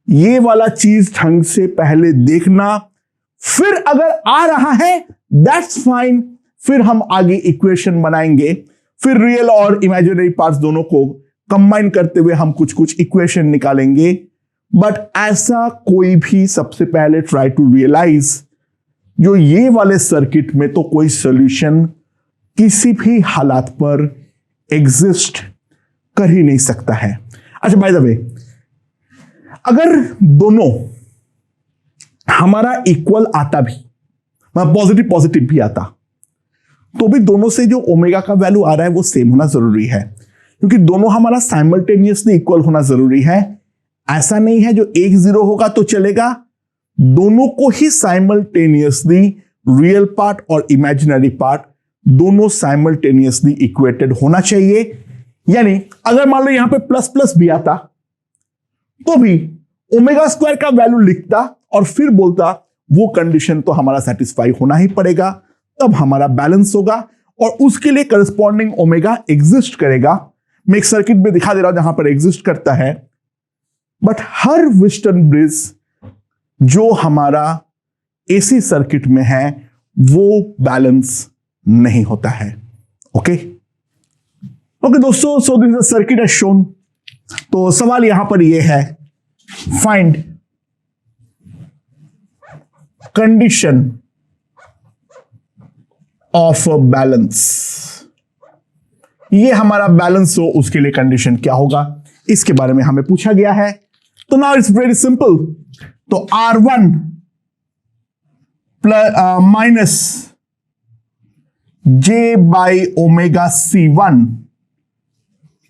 ये वाला चीज ढंग से पहले देखना, फिर अगर आ रहा है दैट्स फाइन, फिर हम आगे इक्वेशन बनाएंगे, फिर रियल और इमेजिनरी पार्ट्स दोनों को कंबाइन करते हुए हम कुछ कुछ इक्वेशन निकालेंगे। बट ऐसा कोई भी सबसे पहले ट्राई टू रियलाइज जो ये वाले सर्किट में तो कोई सॉल्यूशन किसी भी हालात पर एग्जिस्ट कर ही नहीं सकता है। अच्छा, बाय द वे, अगर दोनों हमारा इक्वल आता भी, पॉजिटिव पॉजिटिव भी आता, तो भी दोनों से जो ओमेगा का वैल्यू आ रहा है वो सेम होना जरूरी है, क्योंकि दोनों हमारा साइमल्टेनियसली इक्वल होना जरूरी है। ऐसा नहीं है जो एक 0 होगा तो चलेगा, दोनों को ही साइमल्टेनियसली रियल पार्ट और इमेजिनरी पार्ट दोनों साइमल्टेनियसली इक्वेटेड होना चाहिए। यानी अगर मान लो यहां पे प्लस प्लस भी आता तो भी ओमेगा स्क्वायर का वैल्यू लिखता और फिर बोलता वो कंडीशन तो हमारा सेटिस्फाई होना ही पड़ेगा, तब हमारा बैलेंस होगा और उसके लिए करस्पॉन्डिंग ओमेगा एग्जिस्ट करेगा। मैं एक सर्किट में दिखा दे रहा हूं जहां पर एग्जिस्ट करता है, बट हर व्हिटन ब्रिज जो हमारा एसी सर्किट में है वो बैलेंस नहीं होता है। ओके ओके दोस्तों, so this circuit as shown. तो सवाल यहां पर यह है, फाइंड कंडीशन ऑफ बैलेंस। ये हमारा बैलेंस हो उसके लिए कंडीशन क्या होगा, इसके बारे में हमें पूछा गया है। तो नाउ इट्स वेरी सिंपल, तो R1 plus minus J by omega C1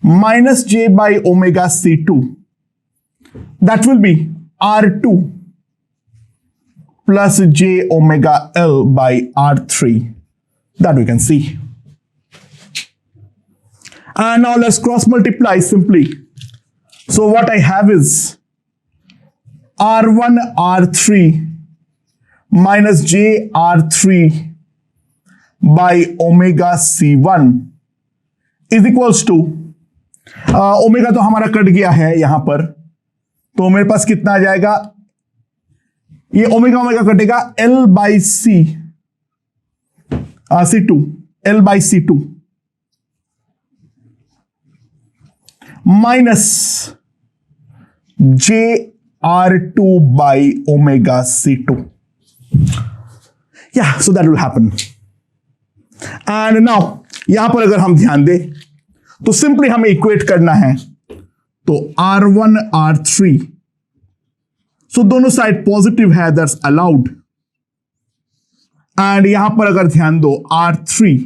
minus J by omega C2, that will be R2 plus J omega L by R3, that we can see. And now let's cross multiply simply. So what I have is R1 R3 minus J R3 by omega C1 is equals to omega तो हमारा cut गया है यहां पर, तो मेरे पास कितना आ जाएगा, ये ओमेगा ओमेगा कटेगा L by C2 L by C2 minus JR2 by omega C2. Yeah, so that will happen. And now यहां पर अगर हम ध्यान दें तो सिंपली हमें इक्वेट करना है, तो R1 R3, सो दोनों साइड पॉजिटिव है, दैट्स अलाउड. एंड यहां पर अगर ध्यान दो R3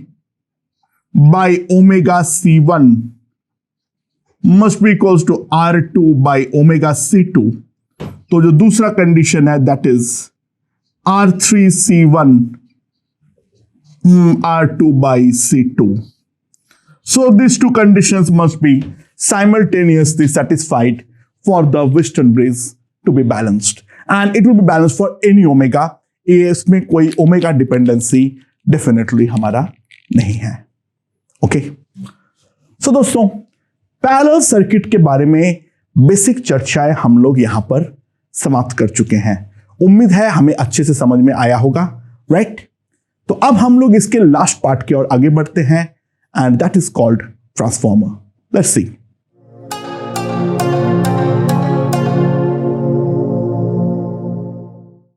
by omega C1 must be equals to R2 by omega C2. तो जो दूसरा कंडीशन है that is R3 C1 R2 by C2. So these two conditions must be simultaneously satisfied for the Wheatstone bridge to be balanced, and it will be balanced for any omega. इसमें कोई omega dependency definitely हमारा नहीं है. Okay. So दोस्तों, parallel circuit के बारे में basic चर्चाएं हम लोग यहां पर समाप्त कर चुके हैं. उम्मीद है हमें अच्छे से समझ में आया होगा, राइट? तो अब हम लोग इसके लास्ट पार्ट की ओर आगे बढ़ते हैं, and that is called transformer. Let's see.